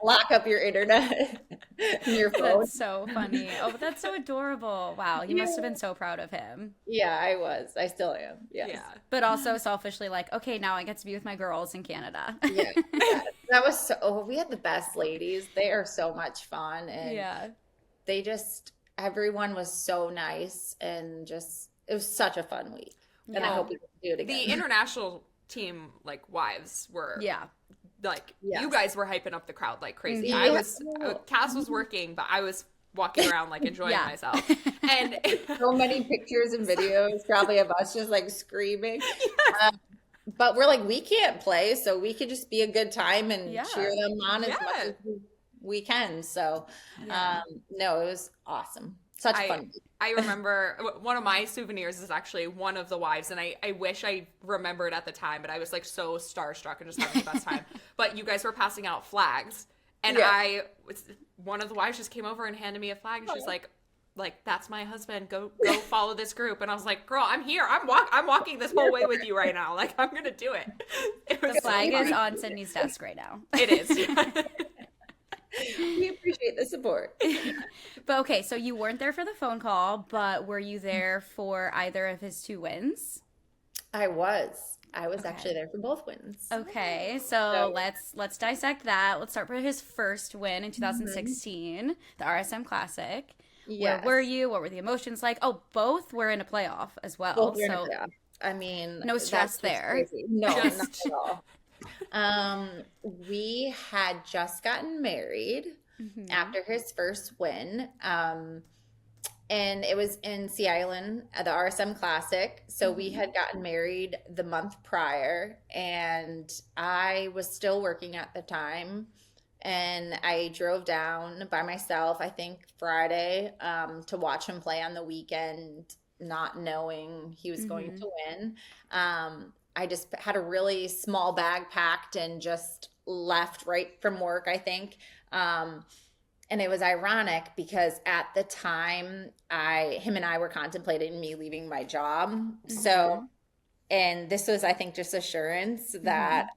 Lock up your internet and your phone. That's so funny. Oh, but that's so adorable. Wow, you must have been so proud of him. Yeah, I was. I still am. Yes. Yeah. But also selfishly like, okay, now I get to be with my girls in Canada. That was so. We had the best ladies. They are so much fun, and they just. Everyone was so nice, and just it was such a fun week. And I hope we can do it again. The international team, like wives, were you guys were hyping up the crowd like crazy. Cass was working, but I was walking around like enjoying myself. And so many pictures and videos probably of us just like screaming. Yes. But we're like, we can't play, so we could just be a good time and cheer them on as much as we can. So no, it was awesome. Such fun. I remember one of my souvenirs is actually one of the wives, and I wish I remembered at the time, but I was like so starstruck and just having the best time. But you guys were passing out flags, and one of the wives just came over and handed me a flag, and she's like, that's my husband. Go follow this group. And I was like, girl, I'm here. I'm walking this whole way with you right now. Like, I'm gonna do it. The flag is on Sydney's desk right now. It is. We appreciate the support. But okay, so you weren't there for the phone call, but were you there for either of his 2 wins? I was actually there for both wins. Okay, so let's dissect that. Let's start with his first win in 2016, the RSM Classic. Yes. Where were you? What were the emotions like? Oh, both were in a playoff as well. Both were in a playoff. I mean, no stress there. Crazy. No, not at all. We had just gotten married after his first win. And it was in Sea Island at the RSM Classic. So we had gotten married the month prior, and I was still working at the time. And I drove down by myself, I think Friday, to watch him play on the weekend, not knowing he was going to win. I just had a really small bag packed and just left right from work, I think. And it was ironic because at the time, him and I were contemplating me leaving my job. So, and this was, I think, just assurance that,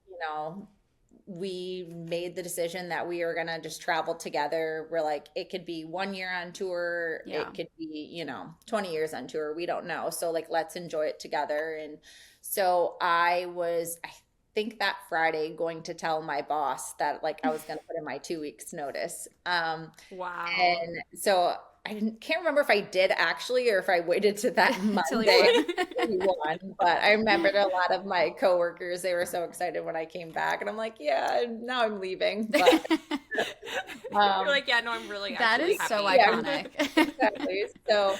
we made the decision that we were going to just travel together. We're like, it could be 1 year on tour. It could be, 20 years on tour. We don't know. So like, let's enjoy it together. And so I think that Friday going to tell my boss that like I was going to put in my 2 weeks notice. Wow. And so can't remember if I did actually, or if I waited to that Monday he won. But I remembered a lot of my coworkers, they were so excited when I came back, and I'm like, yeah, now I'm leaving. But you're like, yeah, no, I'm really that is happy. So iconic. Exactly. So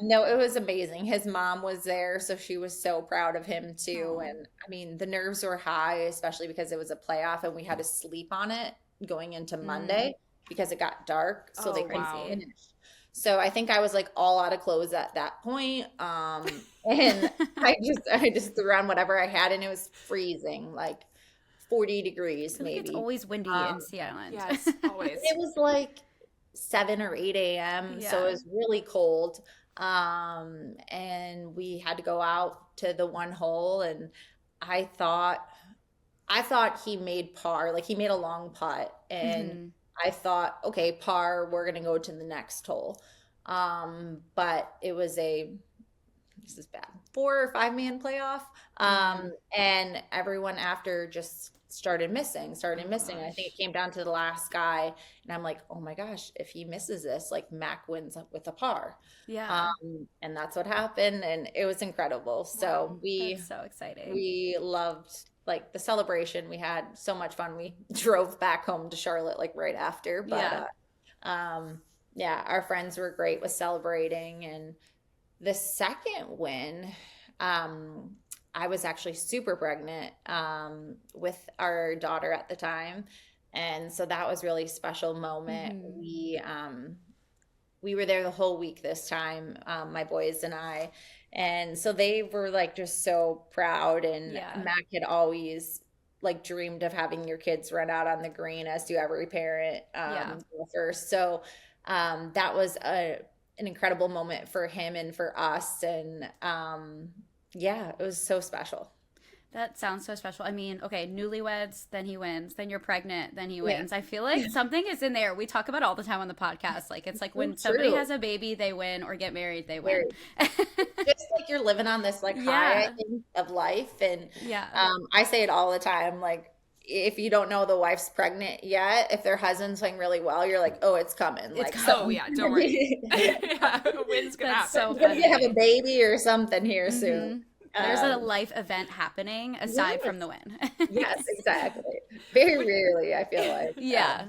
no, it was amazing. His mom was there, so she was so proud of him too. And I mean, the nerves were high, especially because it was a playoff and we had to sleep on it going into Monday because it got dark, so they couldn't finish. So I think I was like all out of clothes at that point. And I just threw on whatever I had, and it was freezing, like 40 degrees maybe. It's always windy in Sea Island. Yes, always. It was like 7 or 8 a.m. So it was really cold. And we had to go out to the one hole, and I thought he made par, like he made a long putt, and I thought, okay, par, we're going to go to the next hole. But it was this is bad, 4 or 5 man playoff. And everyone after just started missing. I think it came down to the last guy, and I'm like, oh my gosh, if he misses this, like Mac wins with a par. Yeah. And that's what happened, and it was incredible. So that's so exciting. We loved like the celebration. We had so much fun. We drove back home to Charlotte like right after, but our friends were great with celebrating. And the second win, I was actually super pregnant with our daughter at the time, and so that was really special moment. We were there the whole week this time, my boys and I. And so they were like just so proud, and Mac had always like dreamed of having your kids run out on the green, as do every parent first. So that was an incredible moment for him and for us, and it was so special. That sounds so special. I mean, okay, newlyweds, then he wins. Then you're pregnant, then he wins. I feel like something is in there. We talk about it all the time on the podcast. Like, it's like when somebody has a baby, they win, or get married, they win. Just like you're living on this like high, I think, of life. And I say it all the time. Like, if you don't know the wife's pregnant yet, if their husband's playing really well, you're like, oh, it's coming. Like, don't worry. Wind's gonna happen. So funny. You have a baby or something here soon. There's a life event happening aside from the win. Yes, exactly. Very rarely, I feel like. Yeah.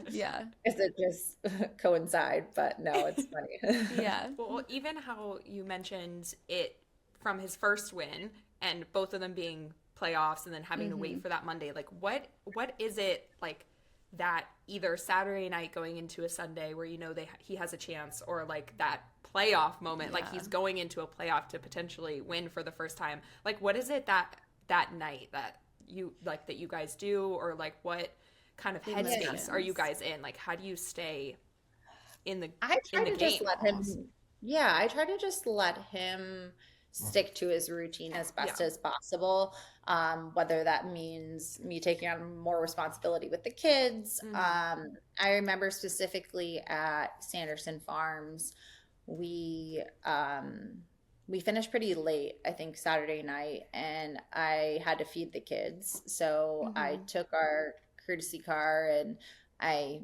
Is it just coincide? But no, it's funny. Yeah. Well, even how you mentioned it from his first win and both of them being playoffs and then having to wait for that Monday, like what is it like that either Saturday night going into a Sunday where he has a chance, or like that playoff moment, like he's going into a playoff to potentially win for the first time, like what is it that night that you guys do, or like what kind of headspace are you guys in? Like how do you stay in the I try to game just let him I try to just let him stick to his routine as best as possible, whether that means me taking on more responsibility with the kids. I remember specifically at Sanderson Farms, we finished pretty late, I think Saturday night, and I had to feed the kids. So I took our courtesy car and I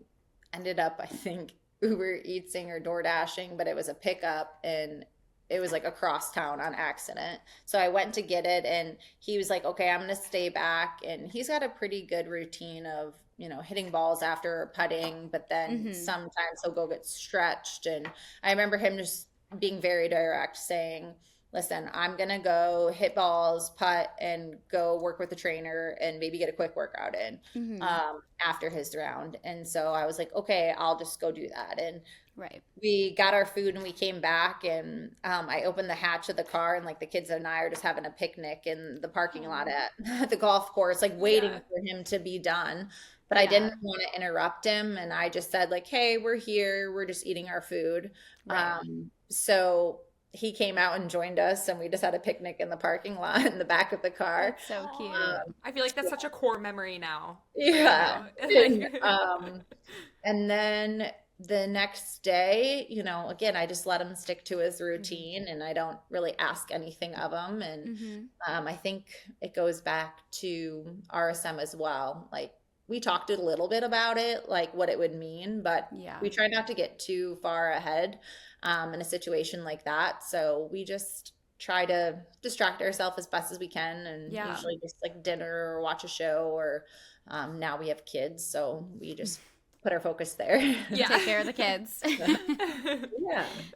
ended up, I think, Uber Eatsing or Door Dashing, but it was a pickup and it was like across town on accident. So I went to get it and he was like, okay, I'm going to stay back. And he's got a pretty good routine of, hitting balls after putting, but then sometimes he'll go get stretched. And I remember him just being very direct, saying, listen, I'm going to go hit balls, putt, and go work with the trainer and maybe get a quick workout in after his round. And so I was like, okay, I'll just go do that. And we got our food and we came back and I opened the hatch of the car and like the kids and I are just having a picnic in the parking lot at the golf course, like waiting for him to be done. But I didn't want to interrupt him. And I just said like, hey, we're here. We're just eating our food. So he came out and joined us and we just had a picnic in the parking lot in the back of the car. That's so cute. I feel like that's such a core memory now. Yeah. And then the next day, again, I just let him stick to his routine and I don't really ask anything of him. And I think it goes back to RSM as well. Like we talked a little bit about it, like what it would mean, but we try not to get too far ahead in a situation like that. So we just try to distract ourselves as best as we can and usually just like dinner or watch a show or now we have kids. So we just put our focus there. Take care of the kids.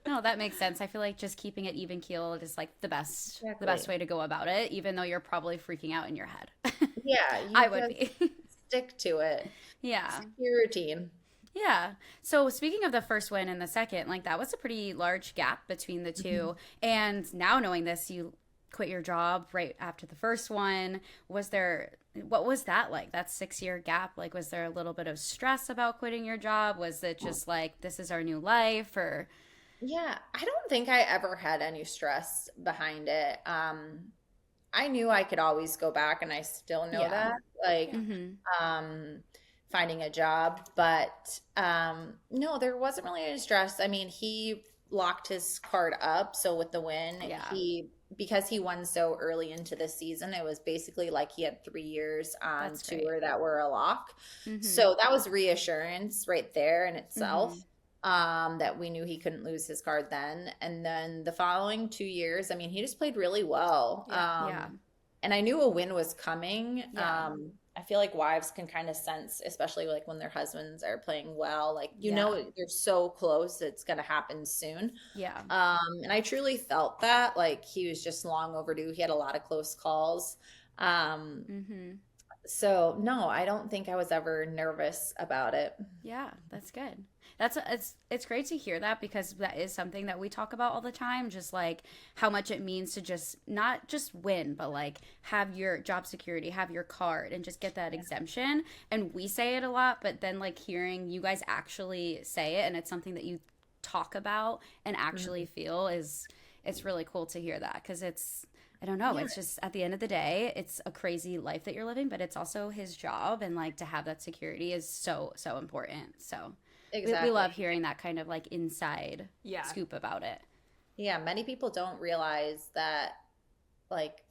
No, that makes sense. I feel like just keeping it even keeled is like the best way to go about it, even though you're probably freaking out in your head. I would be. Stick to it. Stick to your routine. Yeah. So speaking of the first win and the second, like that was a pretty large gap between the two. And now knowing this, you quit your job right after the first one. What was that like? That 6-year gap? Like, was there a little bit of stress about quitting your job? Was it just like, this is our new life, or? Yeah, I don't think I ever had any stress behind it. I knew I could always go back and I still know that, like, finding a job, but no, there wasn't really any stress. I mean, he locked his card up. So with the win, because he won so early into the season, it was basically like he had 3 years on tour that were a lock. So that was reassurance right there in itself, that we knew he couldn't lose his card then. And then the following 2 years, I mean, he just played really well. And I knew a win was coming. I feel like wives can kind of sense, especially like when their husbands are playing well, like, know, you're so close, it's going to happen soon. And I truly felt that, like, he was just long overdue. He had a lot of close calls. So no, I don't think I was ever nervous about it. Yeah, that's good. It's great to hear that, because that is something that we talk about all the time, just like how much it means to just not just win, but like have your job security, have your card, and just get that exemption. And we say it a lot, but then like hearing you guys actually say it and it's something that you talk about and actually feel it's really cool to hear that, because I don't know. It's just at the end of the day, it's a crazy life that you're living, but it's also his job, and like to have that security is so, so important. So we love hearing that kind of like inside scoop about it. Yeah, many people don't realize that, like,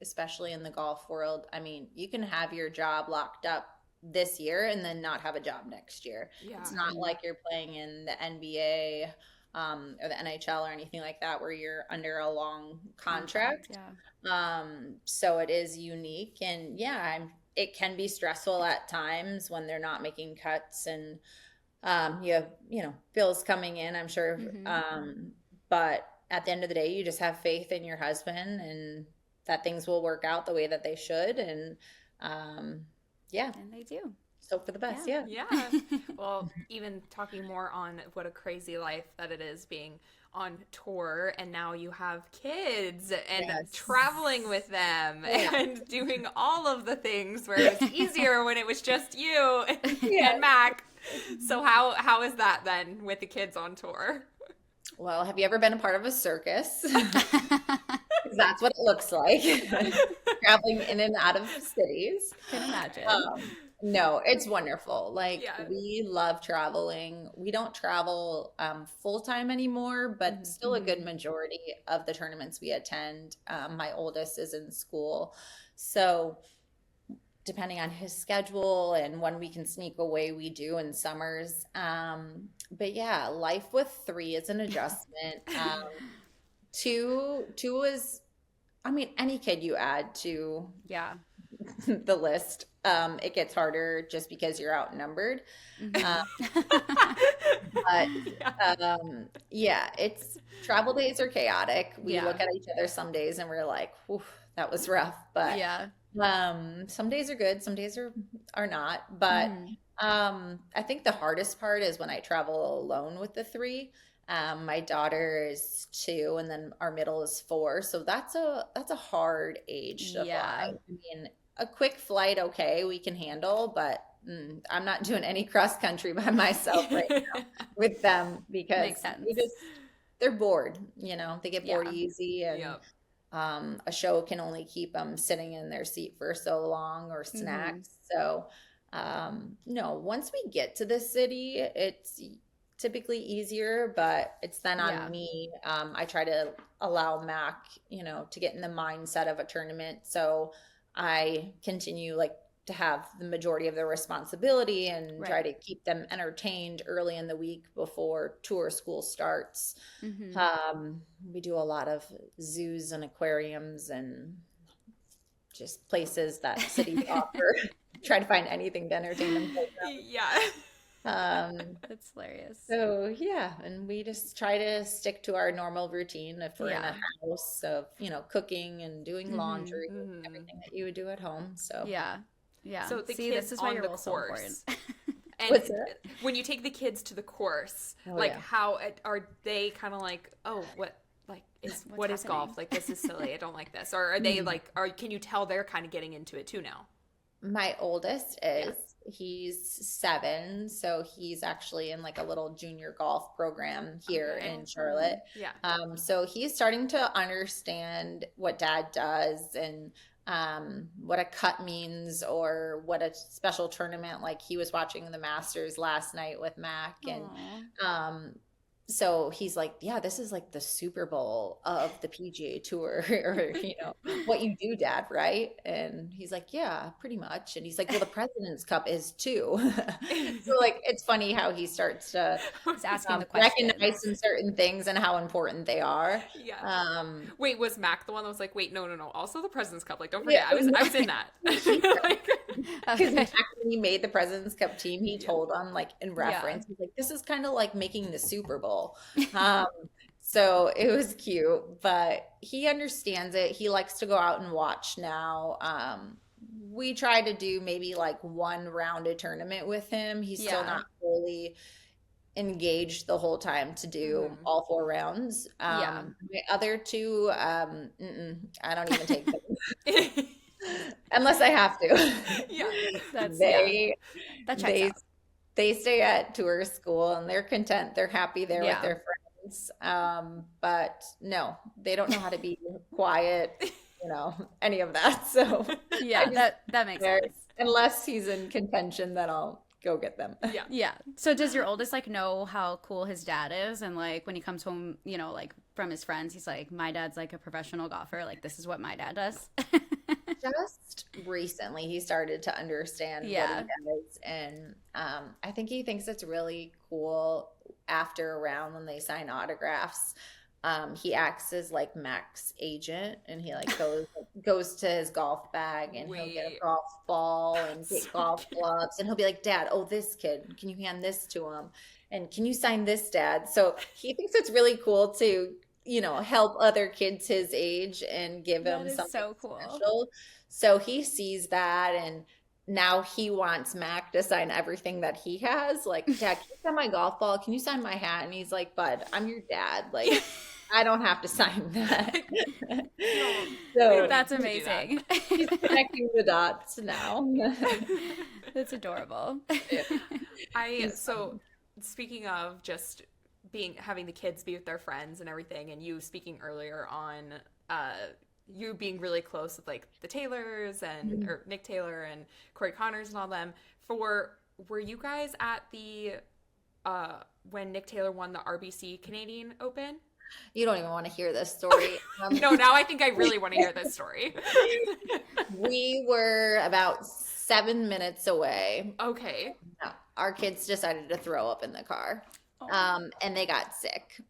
especially in the golf world, I mean, you can have your job locked up this year and then not have a job next year. It's not like you're playing in the NBA or the NHL or anything like that, where you're under a long contract. So it is unique, and it can be stressful at times when they're not making cuts, and you have, bills coming in, I'm sure. But at the end of the day, you just have faith in your husband and that things will work out the way that they should. And and they do. So for the best. Yeah. Well, even talking more on what a crazy life that it is being on tour, and now you have kids and traveling with them and doing all of the things where it was easier when it was just you and Mac. So how is that then with the kids on tour? Well, have you ever been a part of a circus? That's what it looks like. Traveling in and out of cities. Can imagine. No, it's wonderful. We love traveling. We don't travel full time anymore, but still a good majority of the tournaments we attend. My oldest is in school. So depending on his schedule and when we can sneak away, we do in summers. But yeah, life with 3 is an adjustment. 2 is, any kid you add to the list, it gets harder just because you're outnumbered. But it's travel days are chaotic. We look at each other some days and we're like, that was rough. But some days are good, some days are not. But I think the hardest part is when I travel alone with the 3. My daughter is 2, and then our middle is 4. So that's a hard age to fly. A quick flight, okay, we can handle, but I'm not doing any cross country by myself right now with them, because they're bored. They get bored easy, and a show can only keep them sitting in their seat for so long, or snacks. So no, once we get to the city, it's typically easier, but it's then on me. I try to allow Mac, to get in the mindset of a tournament. So I continue to have the majority of the responsibility and try to keep them entertained early in the week before tour school starts. We do a lot of zoos and aquariums and just places that cities offer. Try to find anything to entertain them. That's hilarious. So and we just try to stick to our normal routine if we're in a house of cooking and doing laundry, everything that you would do at home. So so the kids this is why on you're the also course important. And when you take the kids to the course, how are they kind of like, what is golf? This is silly, I don't like this. Or are they can you tell they're kind of getting into it too now? My oldest is he's 7, so he's actually in a little junior golf program here in Charlotte. So he's starting to understand what dad does, and what a cut means, or what a special tournament. He was watching the Masters last night with Mac, and so he's like, this is the Super Bowl of the PGA Tour, or, what you do, Dad, right? And he's like, yeah, pretty much. And he's like, well, the President's Cup is too. So it's funny how he starts to asking the question. recognize certain things and how important they are. Wait, was Mac the one that was like, wait, no. Also the President's Cup. Don't forget, I was in that. Because when he made the President's Cup team, he told them in reference, he's like, this is kind of like making the Super Bowl. So it was cute, but he understands it. He likes to go out and watch now. We try to do maybe 1 rounded tournament with him. He's still not fully engaged the whole time to do all 4 rounds. The other 2, I don't even take them. Unless I have to. They stay at tour school and they're content. They're happy there with their friends. But no, they don't know how to be quiet, any of that. So that makes sense. Unless he's in contention, then I'll go get them. So does your oldest know how cool his dad is, and when he comes home, from his friends, he's like, my dad's a professional golfer, this is what my dad does? Just recently he started to understand what he does, and I think he thinks it's really cool. after a round when they sign autographs, he acts as like Mac's agent, and he like goes to his golf bag, and he'll get a golf ball and get golf gloves, and he'll be like, Dad, oh, this kid, can you hand this to him? And can you sign this, Dad? So he thinks it's really cool to, help other kids his age and give him something so cool. Special. So he sees that, and now he wants Mac to sign everything that he has. Like, Dad, can you sign my golf ball? Can you sign my hat? And he's like, Bud, I'm your dad. Like, I don't have to sign that. So that's amazing. He's connecting the dots now. That's adorable. So speaking of just having the kids be with their friends and everything, and you speaking earlier on you being really close with like the Taylors and or Nick Taylor and Corey Connors and all them, were you guys at the when Nick Taylor won the RBC Canadian Open? You don't even want to hear this story. No, now I think I really want to hear this story. We were about 7 minutes away. Okay. Our kids decided to throw up in the car. And they got sick,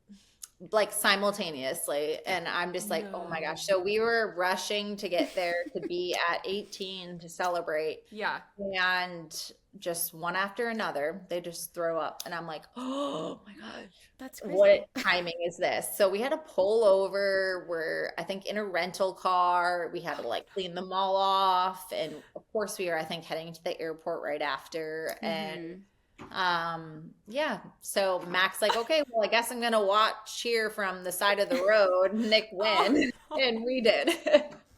like simultaneously. And I'm just like, oh my gosh. So we were rushing to get there to be at 18 to celebrate. Yeah. And just one after another, they just throw up. And I'm like, oh my gosh. That's crazy. What timing is this? So we had to pull over. We're, I think, in a rental car. We had to like clean them all off. And of course we were, I think, heading to the airport right after. And so Mac's like, okay, well, I guess I'm gonna watch here from the side of the road Nick win. And we did.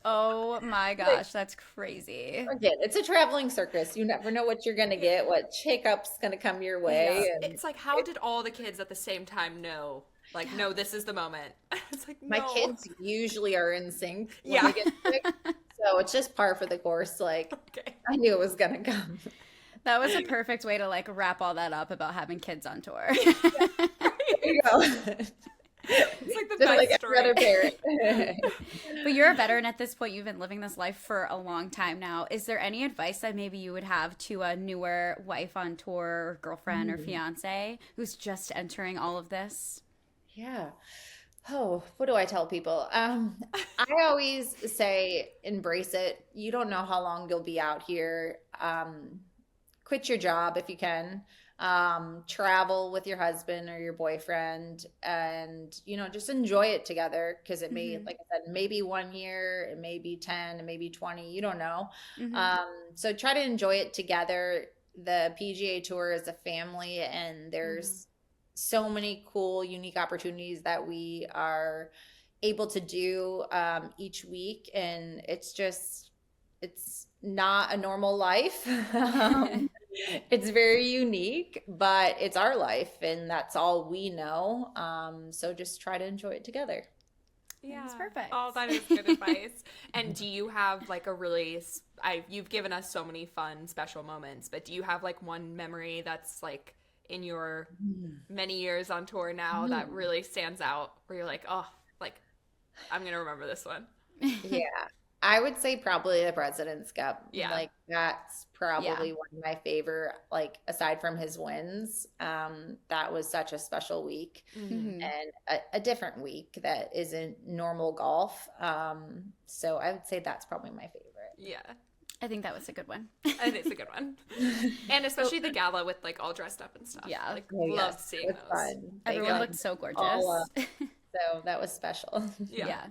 Oh my gosh, that's crazy. Again, it's a traveling circus. You never know what you're gonna get, what hiccup's gonna come your way. Yeah. It's like, how did all the kids at the same time know? Like, no, this is the moment. It's like, no. My kids usually are in sync when we get sick, so it's just par for the course. Like, I knew it was gonna come. That was a perfect way to like wrap all that up about having kids on tour. There you go. It's like the just best like story. Every other parent. But you're a veteran at this point. You've been living this life for a long time now. Is there any advice that maybe you would have to a newer wife on tour, or girlfriend or fiance who's just entering all of this? Yeah. Oh, what do I tell people? I always say embrace it. You don't know how long you'll be out here. Quit your job if you can. Travel with your husband or your boyfriend, and just enjoy it together, because it may, like I said, maybe 1 year, it may be 10, it may be 20, you don't know. So try to enjoy it together. The PGA Tour is a family, and there's so many cool, unique opportunities that we are able to do each week, and it's not a normal life. It's very unique, but it's our life, and that's all we know. So just try to enjoy it together. Yeah, that's perfect. Oh, that is good advice. And do you have like you've given us so many fun, special moments, but do you have like one memory that's like in your many years on tour now that really stands out, where you're like, oh, like I'm going to remember this one? Yeah. I would say probably the President's Cup. Yeah. Like that's probably one of my favorite, like aside from his wins. That was such a special week and a different week that isn't normal golf. So I would say that's probably my favorite. Yeah. I think that was a good one. It is a good one. And especially the gala with like all dressed up and stuff. Yeah. Like loved seeing those. Fun. Everyone looked so gorgeous. So that was special. Yeah.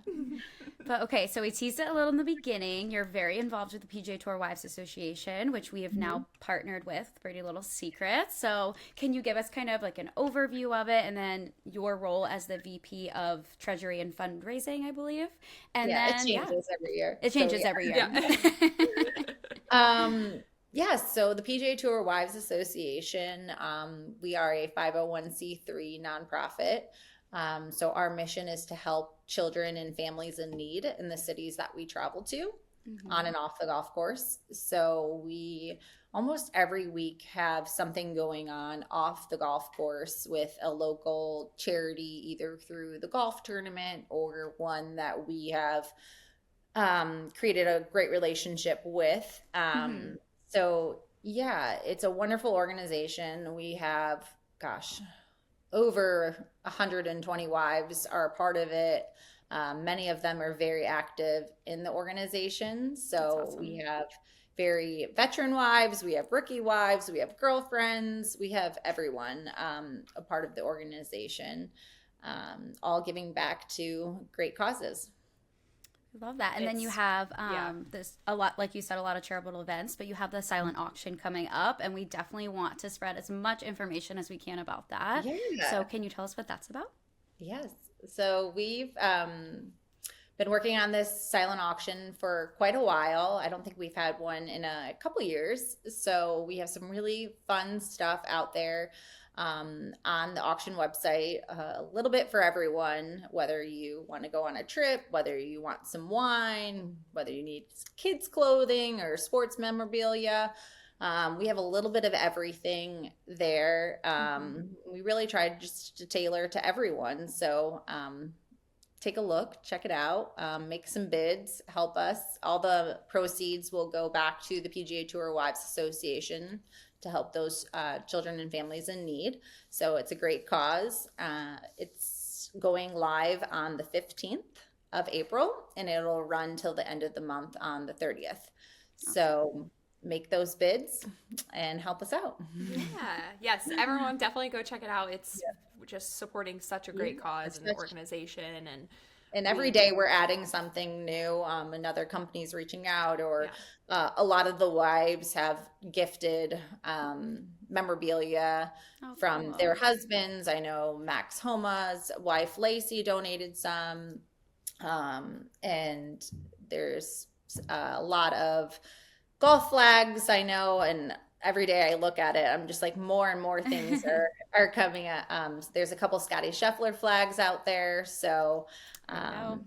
But okay, so we teased it a little in the beginning. You're very involved with the PGA Tour Wives Association, which we have now partnered with, Birdie Little Secrets. So can you give us kind of like an overview of it, and then your role as the VP of Treasury and Fundraising, I believe? And then it changes every year. It changes every year. So the PGA Tour Wives Association, we are a 501c3 nonprofit. So our mission is to help children and families in need in the cities that we travel to on and off the golf course. So we almost every week have something going on off the golf course with a local charity, either through the golf tournament or one that we have created a great relationship with. So yeah, it's a wonderful organization. We have, over 120 wives are a part of it. Many of them are very active in the organization. So awesome. We have very veteran wives, we have rookie wives, we have girlfriends, we have everyone a part of the organization, all giving back to great causes. Love that. And then you have this a lot, like you said, a lot of charitable events, but you have the silent auction coming up, and we definitely want to spread as much information as we can about that. Yeah. So can you tell us what that's about? Yes. So we've been working on this silent auction for quite a while. I don't think we've had one in a couple years. So we have some really fun stuff out there on the auction website, a little bit for everyone, whether you want to go on a trip, whether you want some wine, whether you need kids clothing or sports memorabilia. We have a little bit of everything there. We really tried just to tailor to everyone. So take a look, check it out, make some bids, help us. All the proceeds will go back to the PGA Tour Wives Association to help those children and families in need. So it's a great cause. It's going live on the 15th of April, and it'll run till the end of the month on the 30th. So make those bids and help us out. Yes, everyone definitely go check it out. It's just supporting such a great cause and organization, and every day we're adding something new. Another company's reaching out, or a lot of the wives have gifted memorabilia from their husbands. I know Max Homa's wife Lacey donated some, and there's a lot of golf flags, I know, and every day I look at it, I'm just like, more and more things are coming up. There's a couple Scotty Scheffler flags out there. So I'm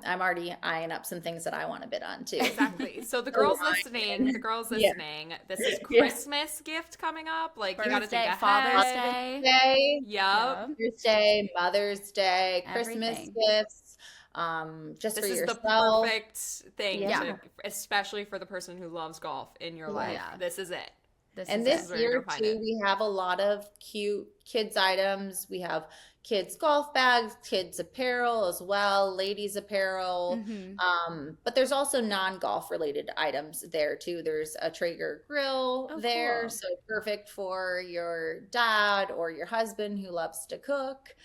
already eyeing up some things that I want to bid on too. Exactly. So the girls listening, this is Christmas gift coming up. Like, you got to think ahead. Father's Day. Father's Day, Mother's Day, Christmas gifts. Just this for is yourself. The perfect thing, especially for the person who loves golf in your life. This is it. This year too, we have a lot of cute kids items. We have kids golf bags, kids apparel as well, ladies apparel. But there's also non-golf related items there too. There's a Traeger grill there, cool. So perfect for your dad or your husband who loves to cook.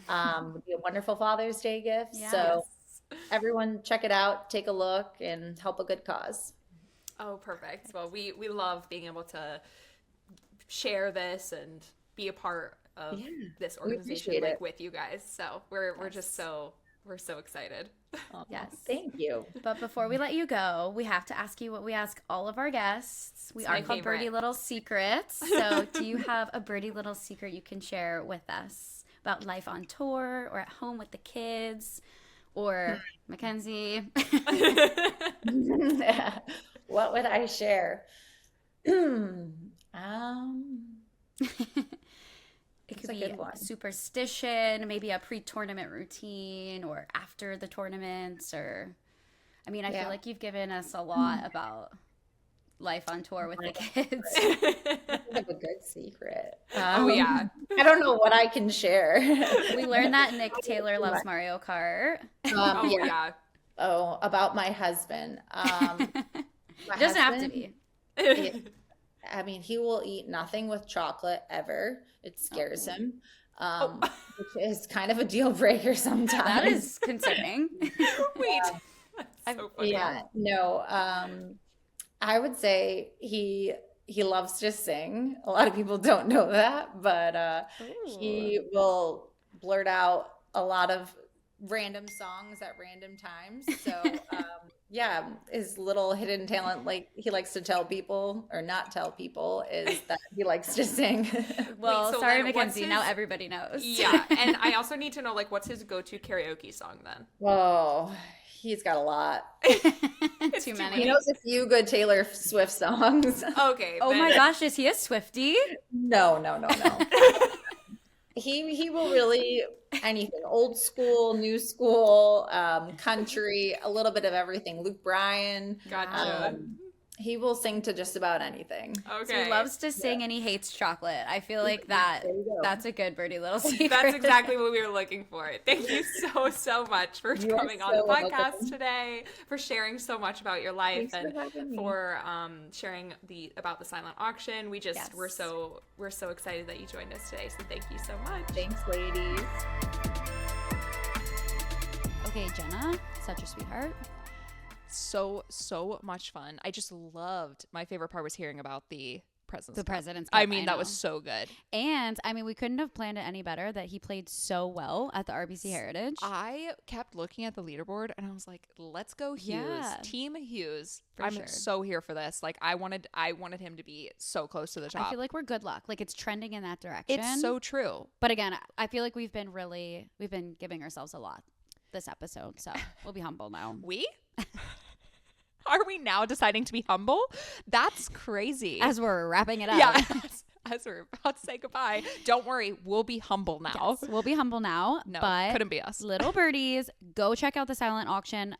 Would be a wonderful Father's Day gift. Yes. So everyone check it out, take a look, and help a good cause. Oh, perfect. Well, we love being able to share this and be a part of this organization with you guys. So we're just so excited. Yes. Thank you. But before we let you go, we have to ask you what we ask all of our guests. We are called Birdie Little Secrets. So do you have a Birdie Little secret you can share with us about life on tour or at home with the kids or Mackenzie? What would I share? It could be a superstition, maybe a pre-tournament routine or after the tournaments, or I feel like you've given us a lot about life on tour with the kids. I have a good secret. I don't know what I can share. We learned that Nick Taylor loves Mario Kart. About my husband. It doesn't have to be. He will eat nothing with chocolate ever. It scares him, which is kind of a deal breaker sometimes. That is concerning. Wait. That's so funny. Yeah. No. I would say he loves to sing. A lot of people don't know that, but he will blurt out a lot of random songs at random times. So his little hidden talent, like he likes to tell people or not tell people, is that he likes to sing. Well, so sorry, Mackenzie, now everybody knows. Yeah, and I also need to know, like, what's his go-to karaoke song then? Oh, he's got a lot. Too many. He knows a few good Taylor Swift songs. Okay. Oh my gosh, is he a Swiftie? No. He will really anything, old school, new school, country, a little bit of everything. Luke Bryan. Gotcha. He will sing to just about anything. Okay. So he loves to sing and he hates chocolate. I feel like that's a good Birdie Little Secret. That's exactly what we were looking for. Thank you so much for coming on the podcast today, for sharing so much about your life, and for sharing about the silent auction. We're so excited that you joined us today. So thank you so much. Thanks, ladies. Okay, Jenna, such a sweetheart. So much fun. I just loved, my favorite part was hearing about the President's Cup. I mean, that was so good. And I mean, we couldn't have planned it any better that he played so well at the RBC Heritage. I kept looking at the leaderboard and I was like, let's go Hughes. Yeah. Team Hughes. I'm so here for this. Like, I wanted him to be so close to the top. I feel like we're good luck. Like, it's trending in that direction. It's so true. But again, I feel like we've been giving ourselves a lot this episode. So we'll be humble now. We? Are we now deciding to be humble? That's crazy. As we're wrapping it up. Yeah. As we're about to say goodbye. Don't worry. We'll be humble now. Yes, we'll be humble now. No, but couldn't be us. Little birdies, go check out the silent auction.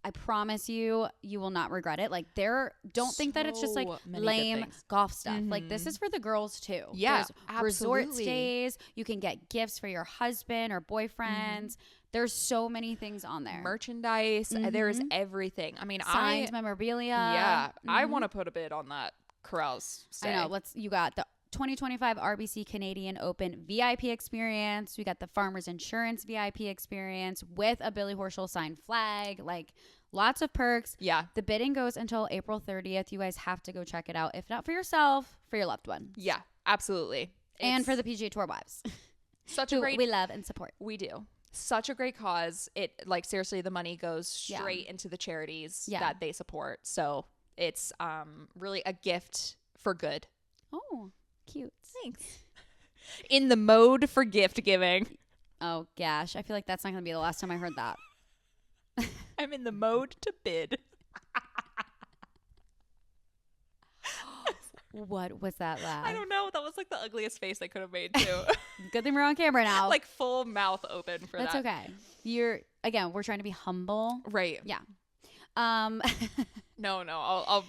I promise you will not regret it. Like, don't think that it's just like lame golf stuff. Mm-hmm. Like, this is for the girls too. Yeah, there's resort stays. You can get gifts for your husband or boyfriends. Mm-hmm. There's so many things on there. Merchandise. Mm-hmm. There's everything. I mean, signed memorabilia. Yeah, I want to put a bid on that Corrales stay. I know. You got the 2025 RBC Canadian Open VIP experience. We got the Farmers Insurance VIP experience with a Billy Horschel signed flag. Like, lots of perks. Yeah. The bidding goes until April 30th. You guys have to go check it out. If not for yourself, for your loved one. Yeah, absolutely. And for the PGA Tour wives. Such a great. We love and support. We do. Such a great cause. It, like, seriously, the money goes straight into the charities that they support. So it's really a gift for good. Oh, cute. Thanks. In the mode for gift giving. Oh, gosh. I feel like that's not going to be the last time I heard that. I'm in the mode to bid. What was that laugh? I don't know. That was like the ugliest face I could have made too. Good thing we're on camera now. Like full mouth open for that. That's okay. We're trying to be humble. Right. Yeah. No, I'll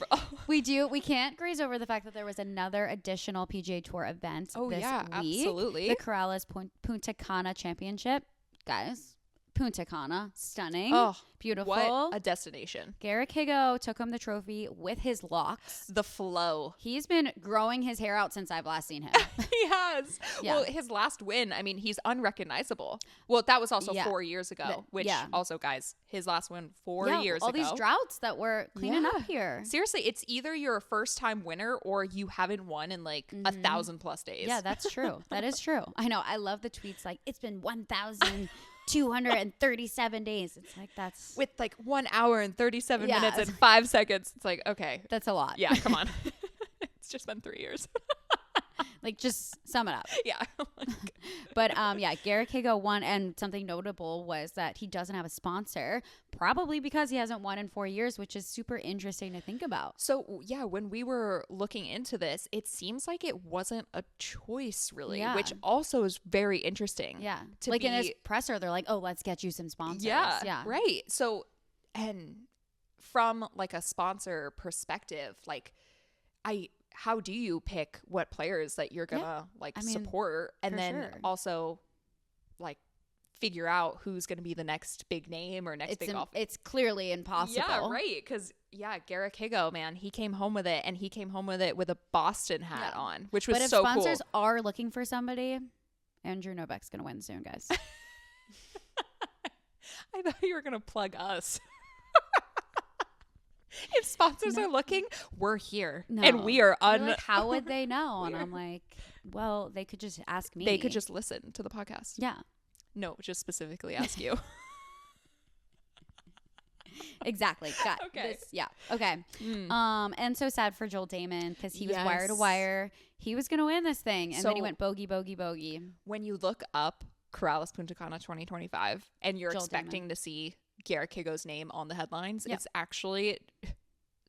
we can't graze over the fact that there was another additional PGA Tour event this week. Absolutely. The Corrales Punta Cana Championship. Guys, Punta Cana, stunning. Oh, beautiful. What a destination. Garrick Higo took home the trophy with his locks. The flow. He's been growing his hair out since I've last seen him. He has. Yeah. Well, his last win, I mean, he's unrecognizable. Well, that was also 4 years ago, also, guys, his last win 4 years all ago. All these droughts that we're cleaning up here. Seriously, it's either you're a first-time winner or you haven't won in like 1,000+ days. Yeah, that's true. That is true. I know. I love the tweets like, it's been 1,237 days. It's like, that's with like 1 hour and 37 minutes and 5 seconds. It's like, okay, that's a lot. Yeah, come on. It's just been 3 years. Like, just sum it up. Yeah. But Garrick Higo won, and something notable was that he doesn't have a sponsor, probably because he hasn't won in 4 years, which is super interesting to think about. So yeah, when we were looking into this, it seems like it wasn't a choice really, which also is very interesting. Yeah. Like in his presser, they're like, oh, let's get you some sponsors. Yeah. Right. So, and from like a sponsor perspective, like how do you pick what players that you're gonna support, and then also like figure out who's gonna be the next big name or next big golf? It's clearly impossible. Yeah, right. Because Garrick Higo, man, he came home with it, and he came home with it with a Boston hat on, which was so cool. But if sponsors are looking for somebody, Andrew Novak's gonna win soon, guys. I thought you were gonna plug us. If sponsors are looking, we're here. And we are like, how would they know? And I'm like, well, they could just ask me. They could just listen to the podcast. Yeah. No, just specifically ask you. Exactly. Got okay. This, yeah. Okay. And so sad for Joel Damon because he was wire to wire. He was going to win this thing. And then he went bogey, bogey, bogey. When you look up Corrales Punta Cana 2025 and you're expecting to see Garrick Higo's name on the headlines, it's actually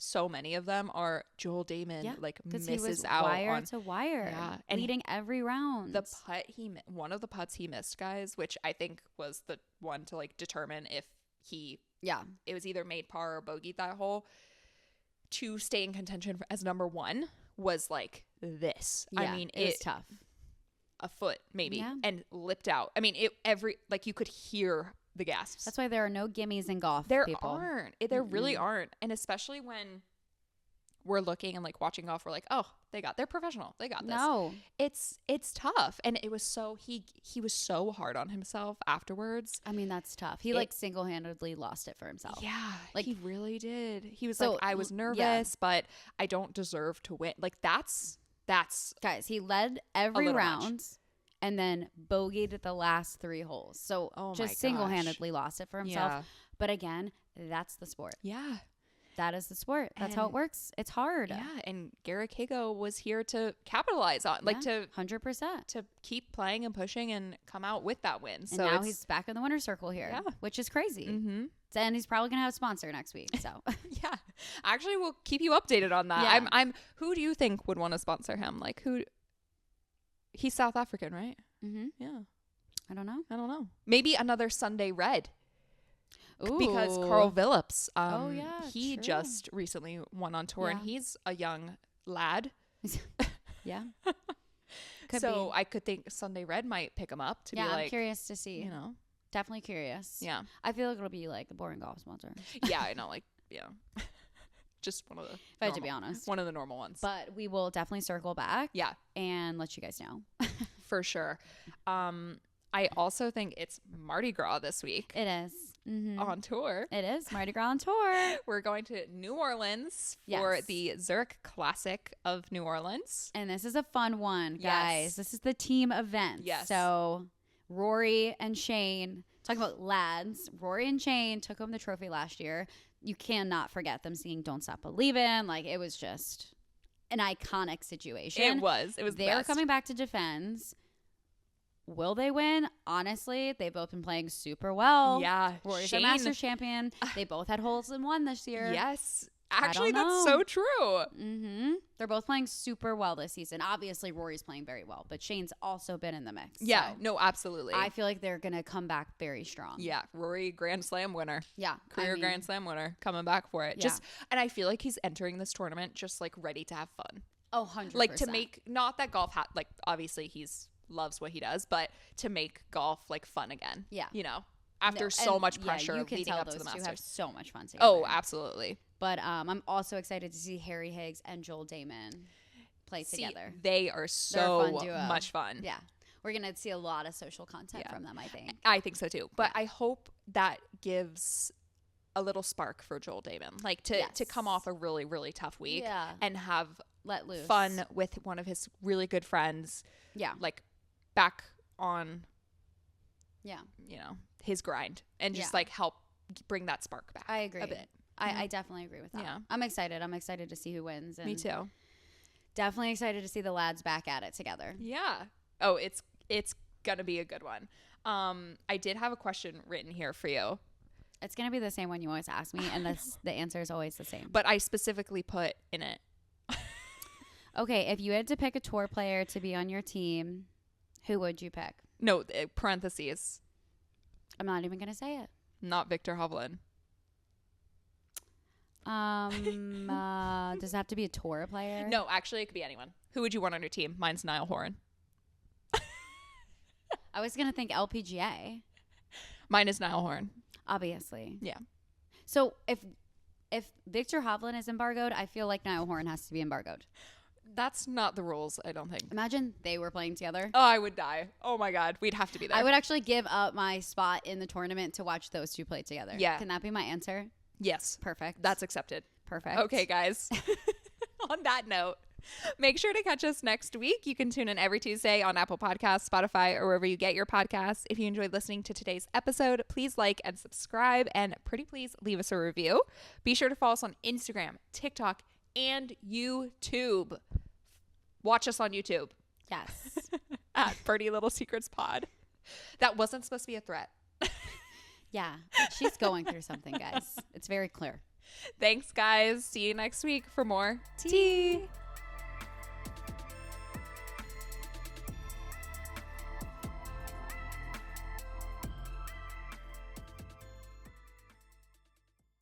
so many of them are Joel Damon misses he was out wire on to wire, and leading every round. The putt one of the putts he missed, guys, which I think was the one to like determine if it was either made par or bogeyed that hole. to stay in contention as number 1 was like this. Yeah, I mean, it was tough. A foot maybe, Yeah. and lipped out. I mean, you could hear the gasps. That's why there are no gimmies in golf. There people. aren't. There really aren't. And especially when we're looking and like watching golf, we're like, oh, they're professional. They got this. No, it's tough. And it was so, he was so hard on himself afterwards. I mean, that's tough. He like single-handedly lost it for himself. Yeah, like he really did. He was so, like, I was nervous, but I don't deserve to win. Like that's guys, he led every round and then bogeyed the last 3 holes. So just single-handedly lost it for himself. Yeah. But again, that's the sport. Yeah. That is the sport. That's how it works. It's hard. Yeah, and Garrick Hago was here to capitalize on, like to 100% to keep playing and pushing and come out with that win. So now he's back in the winner's circle here, which is crazy. Mm-hmm. And he's probably gonna have a sponsor next week. So yeah, actually, we'll keep you updated on that. Yeah. I'm. Who do you think would want to sponsor him? Like who? He's South African, right? Mm-hmm. Yeah. I don't know. Maybe another Sunday Red. Ooh. Because Carl Phillips, he true. just recently won on tour, and he's a young lad. Yeah. So I could think Sunday Red might pick him up to be like, I'm curious to see. You know, definitely curious. Yeah, I feel like it'll be like the boring golf sponsor. Yeah, I know, like just one of the. If I had to be honest, one of the normal ones. But we will definitely circle back. Yeah, and let you guys know for sure. I also think it's Mardi Gras this week. It is. Mm-hmm. On tour. It is Mardi Gras on tour. We're going to New Orleans for the Zurich Classic of New Orleans. And this is a fun one, guys. Yes. This is the team event. Yes. So Rory and Shane, talking about lads, Rory and Shane took home the trophy last year. You cannot forget them singing Don't Stop Believin'. Like, it was just an iconic situation. It was. They're coming back to defend. Will they win? Honestly, they've both been playing super well. Yeah. Rory's a Masters champion. They both had holes in one this year. Yes. Actually, that's so true. Mm-hmm. They're both playing super well this season. Obviously, Rory's playing very well, but Shane's also been in the mix. Yeah. So no, absolutely. I feel like they're going to come back very strong. Yeah. Rory, Grand Slam winner. Yeah. Career Grand Slam winner coming back for it. Yeah. And I feel like he's entering this tournament just like ready to have fun. Oh, 100%. Like to make, not that golf, like obviously he's loves what he does, but to make golf like fun again. Yeah. You know, after so much pressure leading up to the Masters. You have so much fun together. Oh, absolutely. But I'm also excited to see Harry Higgs and Joel Damon play together. They are so much fun. Yeah. We're going to see a lot of social content from them, I think. I think so too. But I hope that gives a little spark for Joel Damon. Like to come off a really, really tough week and have let loose fun with one of his really good friends. Yeah. Like back on, you know, his grind and just like help bring that spark back. I agree a bit. I definitely agree with that. Yeah. I'm excited. I'm excited to see who wins. And me too. Definitely excited to see the lads back at it together. Yeah. Oh, it's gonna be a good one. I did have a question written here for you. It's gonna be the same one you always ask me, and the answer is always the same. But I specifically put in it. Okay, if you had to pick a tour player to be on your team, who would you pick? No, parentheses. I'm not even gonna say it. Not Victor Hovland. Does it have to be a tour player? No, actually, it could be anyone. Who would you want on your team? Mine's Niall Horan. I was gonna think LPGA. Mine is Niall Horan. Obviously. Yeah. So if Victor Hovland is embargoed, I feel like Niall Horan has to be embargoed. That's not the rules, I don't think. Imagine they were playing together. Oh, I would die. Oh my God. We'd have to be there. I would actually give up my spot in the tournament to watch those two play together. Yeah. Can that be my answer? Yes. Perfect. That's accepted. Perfect. Okay, guys. On that note, make sure to catch us next week. You can tune in every Tuesday on Apple Podcasts, Spotify, or wherever you get your podcasts. If you enjoyed listening to today's episode, please like and subscribe, and pretty please leave us a review. Be sure to follow us on Instagram, TikTok, and YouTube. Watch us on YouTube. Yes. At Birdie Little Secrets Pod. That wasn't supposed to be a threat. Yeah. She's going through something, guys. It's very clear. Thanks, guys. See you next week for more tea.